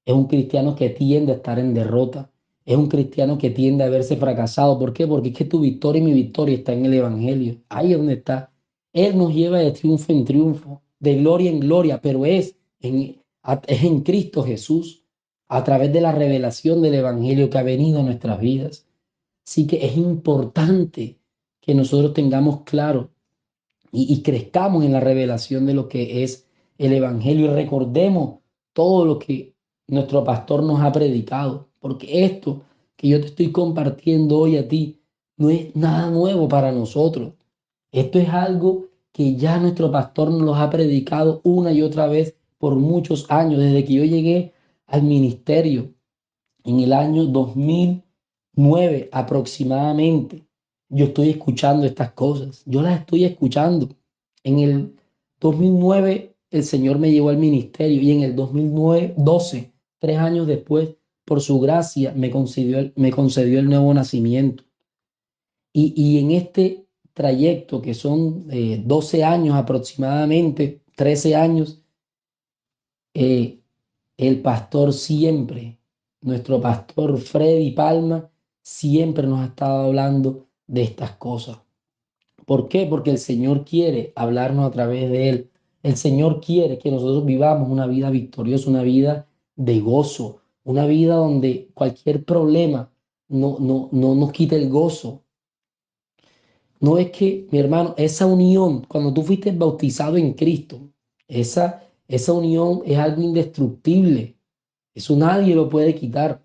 es un cristiano que tiende a estar en derrota, es un cristiano que tiende a verse fracasado. ¿Por qué? Porque es que tu victoria y mi victoria está en el Evangelio. Ahí es donde está. Él nos lleva de triunfo en triunfo, de gloria en gloria, pero es en Cristo Jesús, a través de la revelación del Evangelio que ha venido a nuestras vidas. Así que es importante que nosotros tengamos claro y crezcamos en la revelación de lo que es el Evangelio y recordemos todo lo que nuestro pastor nos ha predicado, porque esto que yo te estoy compartiendo hoy a ti no es nada nuevo para nosotros. Esto es algo que ya nuestro pastor nos ha predicado una y otra vez por muchos años, desde que yo llegué al ministerio en el año 2009 aproximadamente. Yo estoy escuchando estas cosas, yo las estoy escuchando. En el 2009 el Señor me llevó al ministerio y en el 2009, 12, 3 años después, por su gracia, me concedió el nuevo nacimiento. Y en este trayecto, que son 12 años aproximadamente, 13 años, eh, el pastor siempre, nuestro pastor Freddy Palma, siempre nos ha estado hablando de estas cosas. ¿Por qué? Porque el Señor quiere hablarnos a través de él. El Señor quiere que nosotros vivamos una vida victoriosa, una vida de gozo, una vida donde cualquier problema no nos quite el gozo. No es que, mi hermano, esa unión, cuando tú fuiste bautizado en Cristo, esa unión es algo indestructible. Eso nadie lo puede quitar,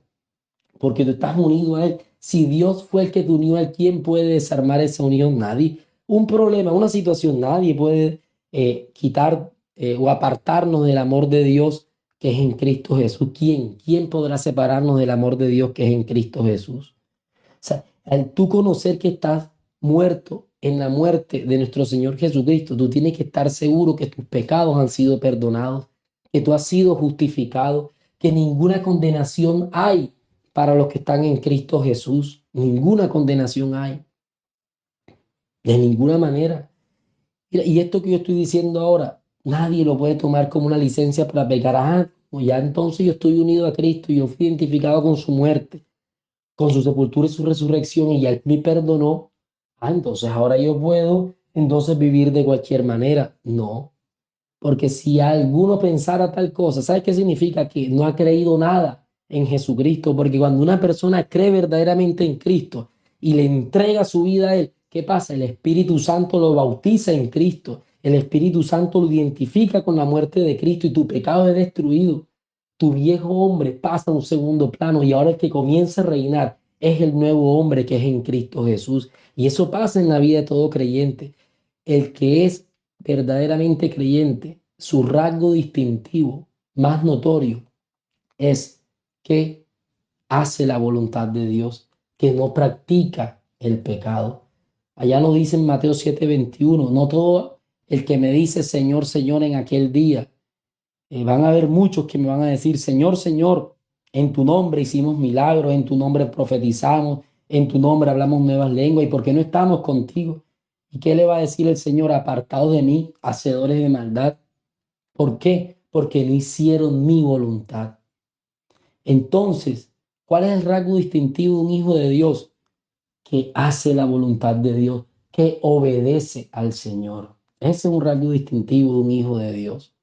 porque tú estás unido a Él. Si Dios fue el que te unió a Él, ¿quién puede desarmar esa unión? Nadie. Un problema, una situación, nadie puede quitar o apartarnos del amor de Dios que es en Cristo Jesús. ¿Quién? ¿Quién podrá separarnos del amor de Dios que es en Cristo Jesús? O sea, al tú conocer que estás muerto en la muerte de nuestro Señor Jesucristo, tú tienes que estar seguro que tus pecados han sido perdonados, que tú has sido justificado, que ninguna condenación hay para los que están en Cristo Jesús. Ninguna condenación hay, de ninguna manera. Mira, y esto que yo estoy diciendo ahora, nadie lo puede tomar como una licencia para pecar. Ah, pues ya entonces yo estoy unido a Cristo y yo fui identificado con su muerte, con su sepultura y su resurrección, y ya Él me perdonó. Ah, entonces ahora yo puedo entonces vivir de cualquier manera. No, porque si alguno pensara tal cosa, ¿sabes qué significa? Que no ha creído nada en Jesucristo, porque cuando una persona cree verdaderamente en Cristo y le entrega su vida a Él, ¿qué pasa? El Espíritu Santo lo bautiza en Cristo, el Espíritu Santo lo identifica con la muerte de Cristo y tu pecado es destruido. Tu viejo hombre pasa a un segundo plano y ahora el que comienza a reinar es el nuevo hombre que es en Cristo Jesús. Y eso pasa en la vida de todo creyente. el que es verdaderamente creyente, su rasgo distintivo más notorio es que hace la voluntad de Dios, que no practica el pecado. Allá nos dice en Mateo 7:21, no todo el que me dice Señor, Señor en aquel día, van a haber muchos que me van a decir, Señor, Señor, en tu nombre hicimos milagros, en tu nombre profetizamos, en tu nombre hablamos nuevas lenguas, ¿y por qué no estamos contigo? ¿Y qué le va a decir el Señor? Apartados de mí, hacedores de maldad. ¿Por qué? Porque no hicieron mi voluntad. Entonces, ¿cuál es el rasgo distintivo de un hijo de Dios? Que hace la voluntad de Dios, que obedece al Señor. Ese es un rasgo distintivo de un hijo de Dios.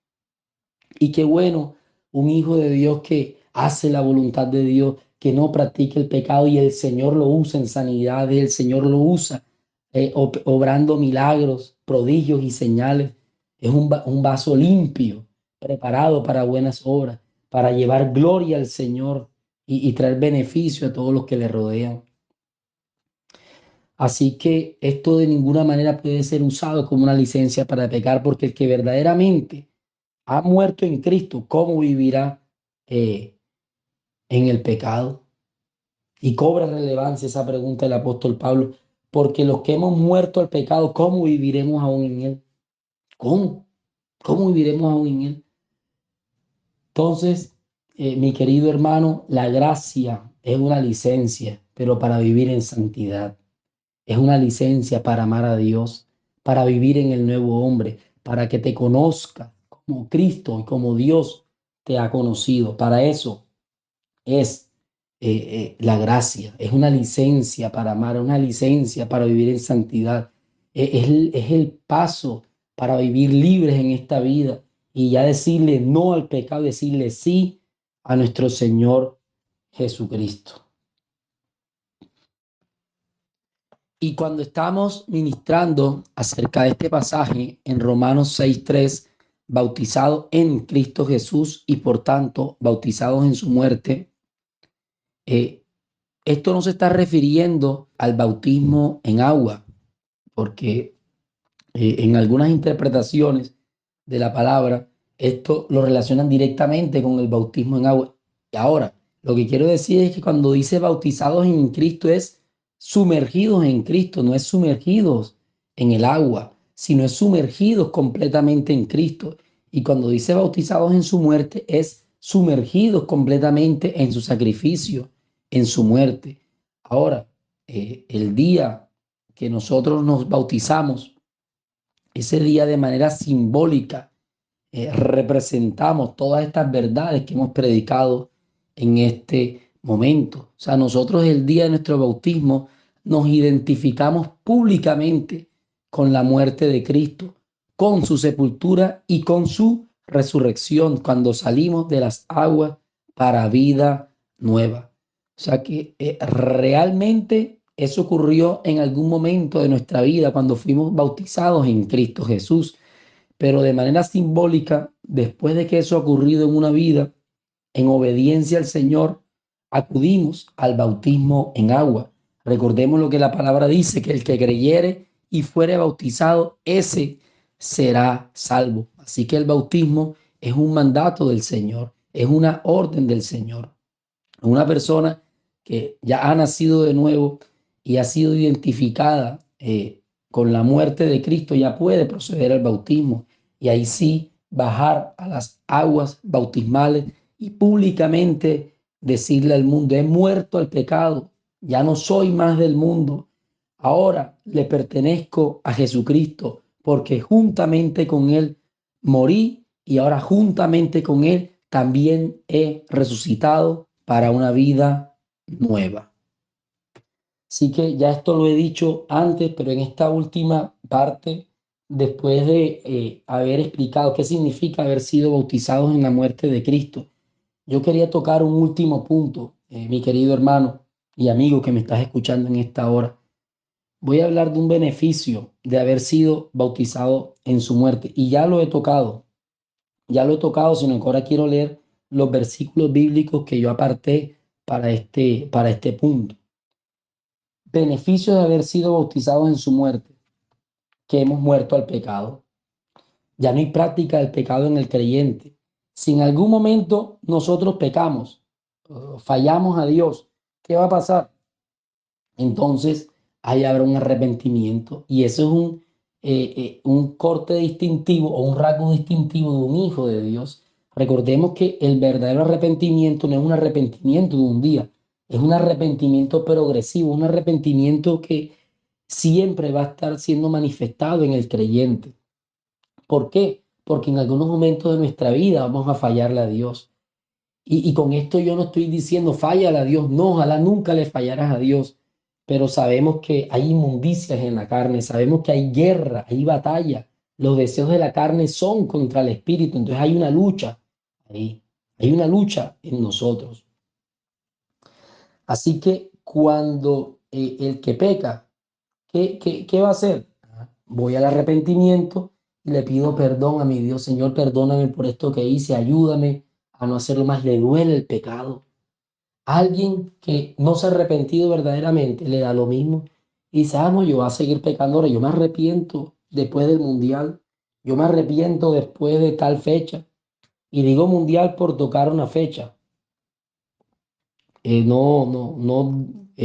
Y qué bueno, un hijo de Dios que hace la voluntad de Dios, que no practica el pecado y el Señor lo usa en sanidades, el Señor lo usa obrando milagros, prodigios y señales. Es un vaso limpio, preparado para buenas obras, para llevar gloria al Señor y traer beneficio a todos los que le rodean. Así que esto de ninguna manera puede ser usado como una licencia para pecar, porque el que verdaderamente ha muerto en Cristo, ¿cómo vivirá eh, en el pecado? Y cobra relevancia esa pregunta del apóstol Pablo, porque los que hemos muerto al pecado, ¿cómo viviremos aún en él? ¿Cómo? ¿Cómo viviremos aún en él? Entonces, mi querido hermano, la gracia es una licencia, pero para vivir en santidad. Es una licencia para amar a Dios, para vivir en el nuevo hombre, para que te conozca como Cristo y como Dios te ha conocido. Para eso es la gracia, es una licencia para amar, una licencia para vivir en santidad. Es el paso para vivir libres en esta vida y ya decirle no al pecado, decirle sí a nuestro Señor Jesucristo. Y cuando estamos ministrando acerca de este pasaje en Romanos 6:3, bautizados en Cristo Jesús y por tanto bautizados en su muerte, eh, esto no se está refiriendo al bautismo en agua, porque en algunas interpretaciones de la palabra, esto lo relacionan directamente con el bautismo en agua. Y ahora, lo que quiero decir es que cuando dice bautizados en Cristo es sumergidos en Cristo, no es sumergidos en el agua, sino es sumergidos completamente en Cristo. Y cuando dice bautizados en su muerte es sumergidos completamente en su sacrificio, en su muerte. Ahora, el día que nosotros nos bautizamos, ese día de manera simbólica representamos todas estas verdades que hemos predicado en este momento. O sea, nosotros el día de nuestro bautismo nos identificamos públicamente con la muerte de Cristo, con su sepultura y con su resurrección cuando salimos de las aguas para vida nueva. O sea que realmente eso ocurrió en algún momento de nuestra vida cuando fuimos bautizados en Cristo Jesús, pero de manera simbólica, después de que eso ha ocurrido en una vida, en obediencia al Señor, acudimos al bautismo en agua. Recordemos lo que la palabra dice, que el que creyere y fuere bautizado, ese será salvo. Así que el bautismo es un mandato del Señor, es una orden del Señor. Una persona que ya ha nacido de nuevo y ha sido identificada con la muerte de Cristo ya puede proceder al bautismo y ahí sí bajar a las aguas bautismales y públicamente decirle al mundo, he muerto al pecado, ya no soy más del mundo, ahora le pertenezco a Jesucristo porque juntamente con Él morí y ahora juntamente con Él también he resucitado para una vida nueva. Así que ya esto lo he dicho antes, pero en esta última parte, después de haber explicado qué significa haber sido bautizados en la muerte de Cristo, yo quería tocar un último punto, mi querido hermano y amigo que me estás escuchando en esta hora. Voy a hablar de un beneficio de haber sido bautizado en su muerte y ya lo he tocado, sino que ahora quiero leer los versículos bíblicos que yo aparté para este punto. Beneficio de haber sido bautizados en su muerte. que hemos muerto al pecado. Ya no hay práctica del pecado en el creyente. Si en algún momento nosotros pecamos, fallamos a Dios, ¿qué va a pasar? Entonces ahí habrá un arrepentimiento y eso es un corte distintivo o un rasgo distintivo de un hijo de Dios. Recordemos que el verdadero arrepentimiento no es un arrepentimiento de un día, es un arrepentimiento progresivo, un arrepentimiento que siempre va a estar siendo manifestado en el creyente. ¿Por qué? Porque en algunos momentos de nuestra vida vamos a fallarle a Dios. Y con esto yo no estoy diciendo fállale a Dios, no, ojalá nunca le fallaras a Dios, pero sabemos que hay inmundicias en la carne, sabemos que hay guerra, hay batalla, los deseos de la carne son contra el espíritu, entonces hay una lucha ahí, hay una lucha en nosotros. Así que cuando el que peca, ¿qué va a hacer? Voy al arrepentimiento y le pido perdón a mi Dios, Señor, perdóname por esto que hice, ayúdame a no hacerlo más, le duele el pecado. Alguien que no se ha arrepentido verdaderamente le da lo mismo y dice, no, yo voy a seguir pecando ahora, yo me arrepiento después del mundial, yo me arrepiento después de tal fecha. Y digo mundial por tocar una fecha, no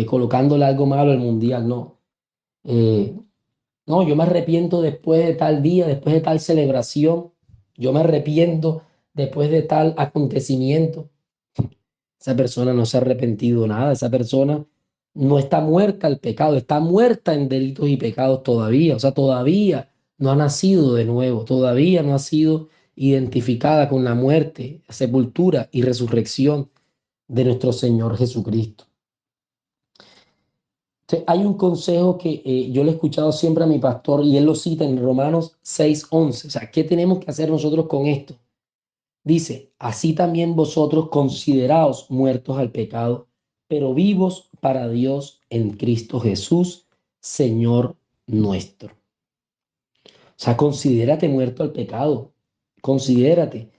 colocándole algo malo al mundial, no. Eh, no, yo me arrepiento después de tal día, después de tal celebración, yo me arrepiento después de tal acontecimiento. Esa persona no se ha arrepentido de nada, esa persona no está muerta al pecado, está muerta en delitos y pecados todavía, o sea, todavía no ha nacido de nuevo, todavía no ha sido identificada con la muerte, sepultura y resurrección de nuestro Señor Jesucristo. Entonces, hay un consejo que yo le he escuchado siempre a mi pastor y él lo cita en Romanos 6:11. O sea, ¿qué tenemos que hacer nosotros con esto? Dice, así también vosotros consideraos muertos al pecado, pero vivos para Dios en Cristo Jesús, Señor nuestro. O sea, considérate muerto al pecado. Considérate.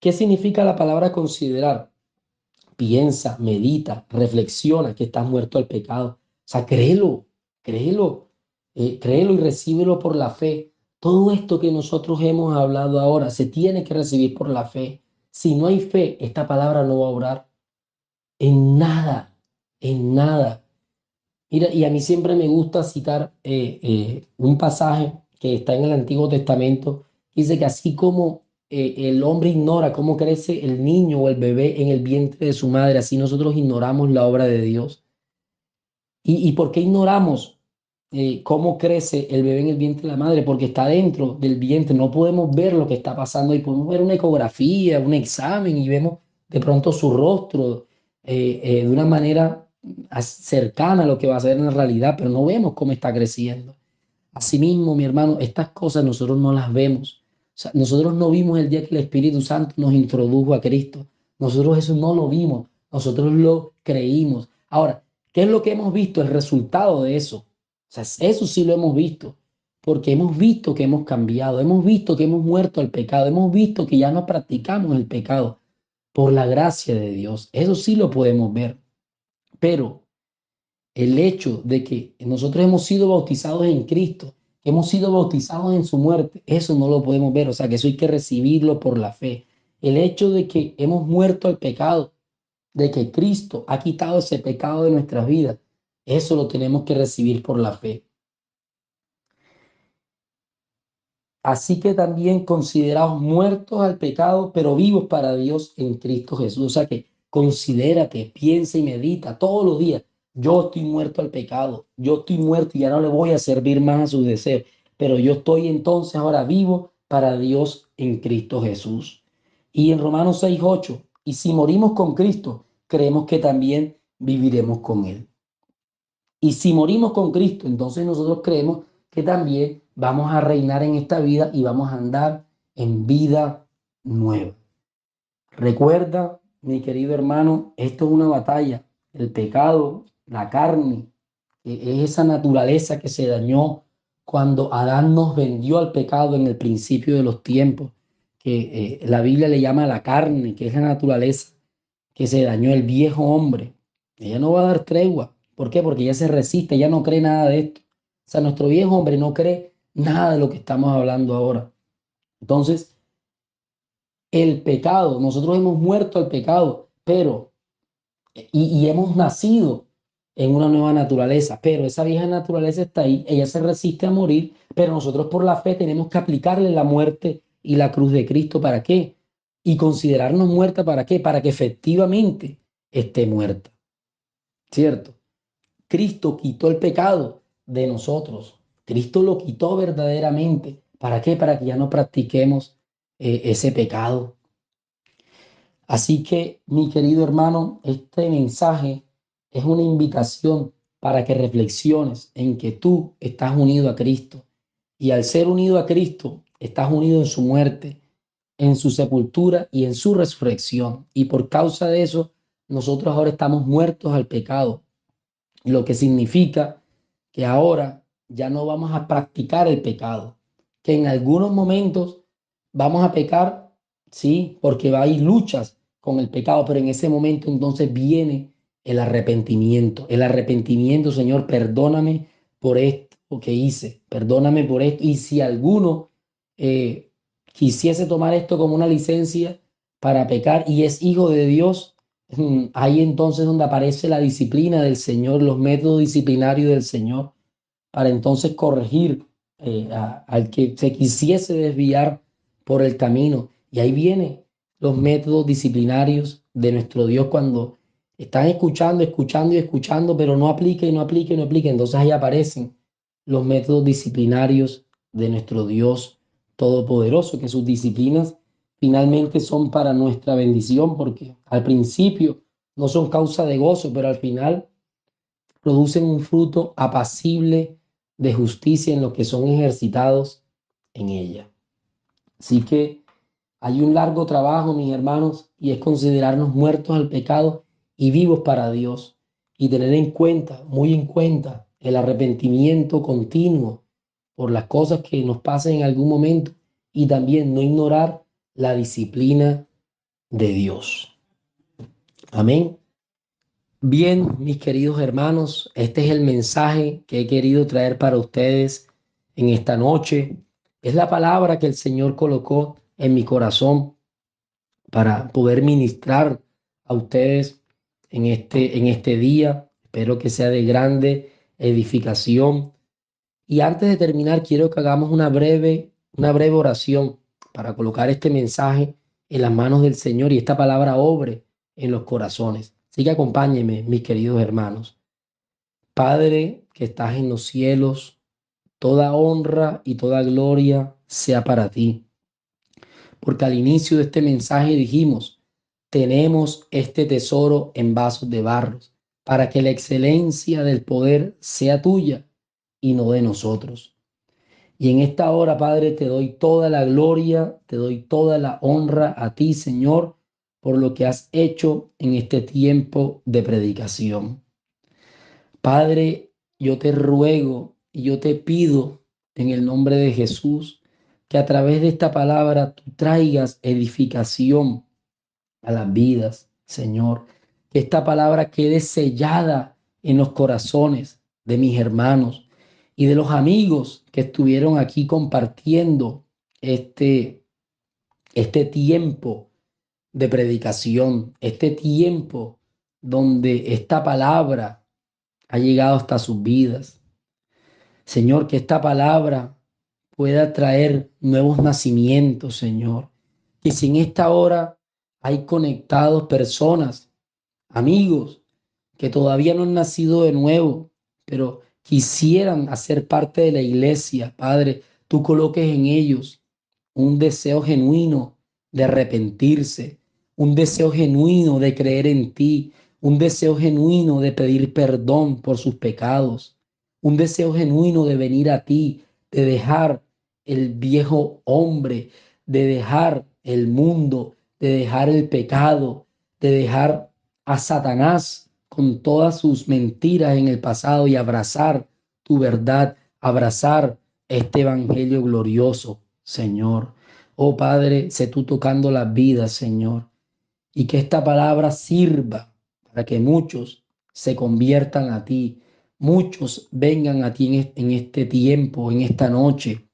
¿Qué significa la palabra considerar? Piensa, medita, reflexiona que estás muerto al pecado. O sea, créelo, créelo y recíbelo por la fe. Todo esto que nosotros hemos hablado ahora se tiene que recibir por la fe. Si no hay fe, esta palabra no va a obrar en nada, en nada. Mira, y a mí siempre me gusta citar un pasaje que está en el Antiguo Testamento. Dice que así como el hombre ignora cómo crece el niño o el bebé en el vientre de su madre, así nosotros ignoramos la obra de Dios. ¿Y por qué ignoramos cómo crece el bebé en el vientre de la madre? Porque está dentro del vientre, no podemos ver lo que está pasando y podemos ver una ecografía, un examen y vemos de pronto su rostro de una manera cercana a lo que va a ser en la realidad, pero no vemos cómo está creciendo. Asimismo, mi hermano, estas cosas nosotros no las vemos. O sea, nosotros no vimos el día que el Espíritu Santo nos introdujo a Cristo. Nosotros eso no lo vimos, nosotros lo creímos. Ahora, ¿qué es lo que hemos visto? El resultado de eso. O sea, eso sí lo hemos visto, porque hemos visto que hemos cambiado, hemos visto que hemos muerto al pecado, hemos visto que ya no practicamos el pecado por la gracia de Dios. Eso sí lo podemos ver. Pero el hecho de que nosotros hemos sido bautizados en Cristo, que hemos sido bautizados en su muerte, eso no lo podemos ver, o sea que eso hay que recibirlo por la fe. El hecho de que hemos muerto al pecado, de que Cristo ha quitado ese pecado de nuestras vidas, eso lo tenemos que recibir por la fe. Así que también considerados muertos al pecado, pero vivos para Dios en Cristo Jesús. O sea que considérate, piensa y medita todos los días. Yo estoy muerto al pecado, yo estoy muerto y ya no le voy a servir más a sus deseos, pero yo estoy entonces ahora vivo para Dios en Cristo Jesús. Y en Romanos 6:8, y si morimos con Cristo, creemos que también viviremos con Él. Y si morimos con Cristo, entonces nosotros creemos que también vamos a reinar en esta vida y vamos a andar en vida nueva. Recuerda, mi querido hermano, esto es una batalla. El pecado, la carne, es esa naturaleza que se dañó cuando Adán nos vendió al pecado en el principio de los tiempos, que la Biblia le llama la carne, que es la naturaleza que se dañó, el viejo hombre. Ella no va a dar tregua. ¿Por qué? Porque ella se resiste, ella no cree nada de esto. O sea, nuestro viejo hombre no cree nada de lo que estamos hablando ahora. Entonces, el pecado, nosotros hemos muerto al pecado, pero, y hemos nacido en una nueva naturaleza, pero esa vieja naturaleza está ahí, ella se resiste a morir, pero nosotros por la fe tenemos que aplicarle la muerte y la cruz de Cristo. ¿Para qué? Y considerarnos muerta, ¿para qué? Para que efectivamente esté muerta, ¿cierto? Cristo quitó el pecado de nosotros. Cristo lo quitó verdaderamente. ¿Para qué? Para que ya no practiquemos ese pecado. Así que, mi querido hermano, este mensaje es una invitación para que reflexiones en que tú estás unido a Cristo. Y al ser unido a Cristo, estás unido en su muerte, en su sepultura y en su resurrección. Y por causa de eso, nosotros ahora estamos muertos al pecado, lo que significa que ahora ya no vamos a practicar el pecado, que en algunos momentos vamos a pecar, sí, porque va a ir luchas con el pecado, pero en ese momento entonces viene el arrepentimiento, Señor, perdóname por esto que hice, perdóname por esto, y si alguno eh, quisiese tomar esto como una licencia para pecar y es hijo de Dios, ahí entonces donde aparece la disciplina del Señor, los métodos disciplinarios del Señor, para entonces corregir al que se quisiese desviar por el camino. Y ahí vienen los métodos disciplinarios de nuestro Dios cuando están escuchando, escuchando y escuchando, pero no aplica y no aplica y no aplica. Entonces ahí aparecen los métodos disciplinarios de nuestro Dios Todopoderoso, que sus disciplinas finalmente son para nuestra bendición, porque al principio no son causa de gozo, pero al final producen un fruto apacible de justicia en los que son ejercitados en ella. Así que hay un largo trabajo, mis hermanos, y es considerarnos muertos al pecado y vivos para Dios, y tener en cuenta, muy en cuenta, el arrepentimiento continuo por las cosas que nos pasen en algún momento, y también no ignorar la disciplina de Dios. Amén. Bien, mis queridos hermanos, este es el mensaje que he querido traer para ustedes en esta noche. Es la palabra que el Señor colocó en mi corazón para poder ministrar a ustedes en este día. Espero que sea de grande edificación. Y antes de terminar, quiero que hagamos una breve oración para colocar este mensaje en las manos del Señor y esta palabra obre en los corazones. Así que acompáñenme, mis queridos hermanos. Padre que estás en los cielos, toda honra y toda gloria sea para ti. Porque al inicio de este mensaje dijimos, tenemos este tesoro en vasos de barros, para que la excelencia del poder sea tuya y no de nosotros. Y en esta hora, Padre, te doy toda la gloria, te doy toda la honra a ti, Señor, por lo que has hecho en este tiempo de predicación. Padre, yo te ruego y yo te pido en el nombre de Jesús que a través de esta palabra tú traigas edificación a las vidas, Señor. Que esta palabra quede sellada en los corazones de mis hermanos y de los amigos que estuvieron aquí compartiendo este tiempo de predicación, este tiempo donde esta palabra ha llegado hasta sus vidas. Señor, que esta palabra pueda traer nuevos nacimientos, Señor. Que si en esta hora hay conectados personas, amigos, que todavía no han nacido de nuevo, pero quisieran hacer parte de la iglesia, Padre, tú coloques en ellos un deseo genuino de arrepentirse, un deseo genuino de creer en ti, un deseo genuino de pedir perdón por sus pecados, un deseo genuino de venir a ti, de dejar el viejo hombre, de dejar el mundo, de dejar el pecado, de dejar a Satanás con todas sus mentiras en el pasado y abrazar tu verdad, abrazar este evangelio glorioso, Señor. Oh Padre, sé tú tocando las vidas, Señor, y que esta palabra sirva para que muchos se conviertan a ti, muchos vengan a ti en este tiempo, en esta noche,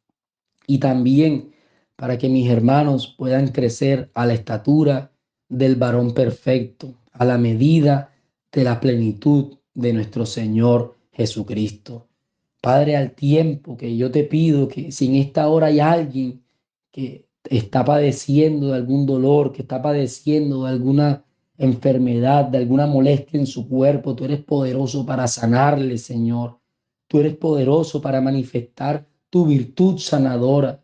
y también para que mis hermanos puedan crecer a la estatura del varón perfecto, a la medida de la plenitud de nuestro Señor Jesucristo. Padre, al tiempo que yo te pido que si en esta hora hay alguien que está padeciendo de algún dolor, que está padeciendo de alguna enfermedad, de alguna molestia en su cuerpo, tú eres poderoso para sanarle, Señor. Tú eres poderoso para manifestar tu virtud sanadora,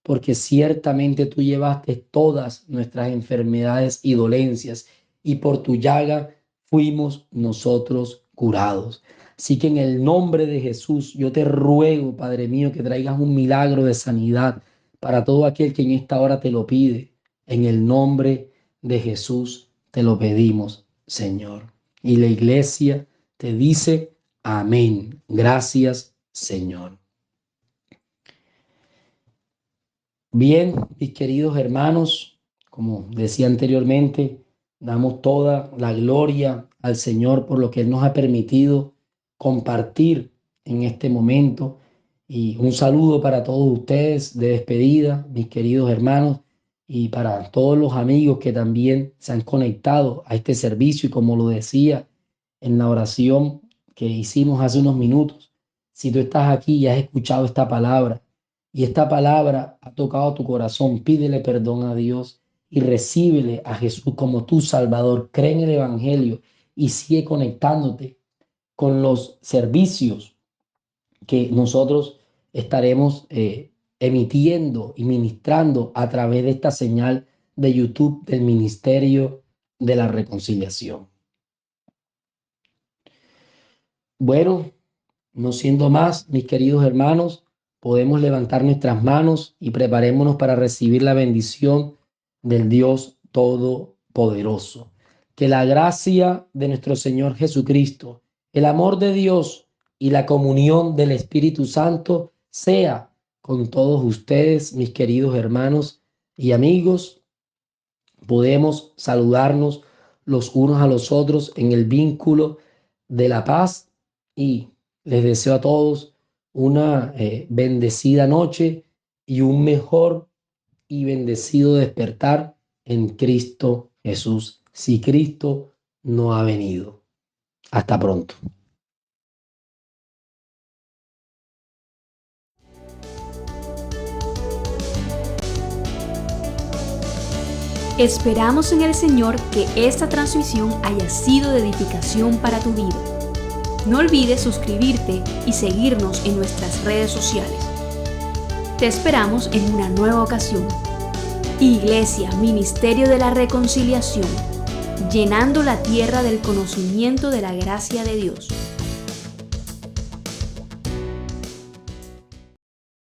porque ciertamente tú llevaste todas nuestras enfermedades y dolencias, y por tu llaga fuimos nosotros curados. Así que en el nombre de Jesús, yo te ruego, Padre mío, que traigas un milagro de sanidad para todo aquel que en esta hora te lo pide. En el nombre de Jesús te lo pedimos, Señor. Y la iglesia te dice, amén. Gracias, Señor. Bien, mis queridos hermanos, como decía anteriormente, damos toda la gloria al Señor por lo que Él nos ha permitido compartir en este momento. Y un saludo para todos ustedes de despedida, mis queridos hermanos, y para todos los amigos que también se han conectado a este servicio. Y como lo decía en la oración que hicimos hace unos minutos, si tú estás aquí y has escuchado esta palabra, y esta palabra ha tocado tu corazón, pídele perdón a Dios y recíbele a Jesús como tu Salvador. Cree en el Evangelio y sigue conectándote con los servicios que nosotros estaremos emitiendo y ministrando a través de esta señal de YouTube del Ministerio de la Reconciliación. Bueno, no siendo más, mis queridos hermanos, podemos levantar nuestras manos y preparémonos para recibir la bendición del Dios Todopoderoso. Que la gracia de nuestro Señor Jesucristo, el amor de Dios y la comunión del Espíritu Santo sea con todos ustedes, mis queridos hermanos y amigos. Podemos saludarnos los unos a los otros en el vínculo de la paz y les deseo a todos una bendecida noche y un mejor y bendecido despertar en Cristo Jesús, si Cristo no ha venido. Hasta pronto. Esperamos en el Señor que esta transmisión haya sido de edificación para tu vida. No olvides suscribirte y seguirnos en nuestras redes sociales. Te esperamos en una nueva ocasión. Iglesia, Ministerio de la Reconciliación, llenando la tierra del conocimiento de la gracia de Dios.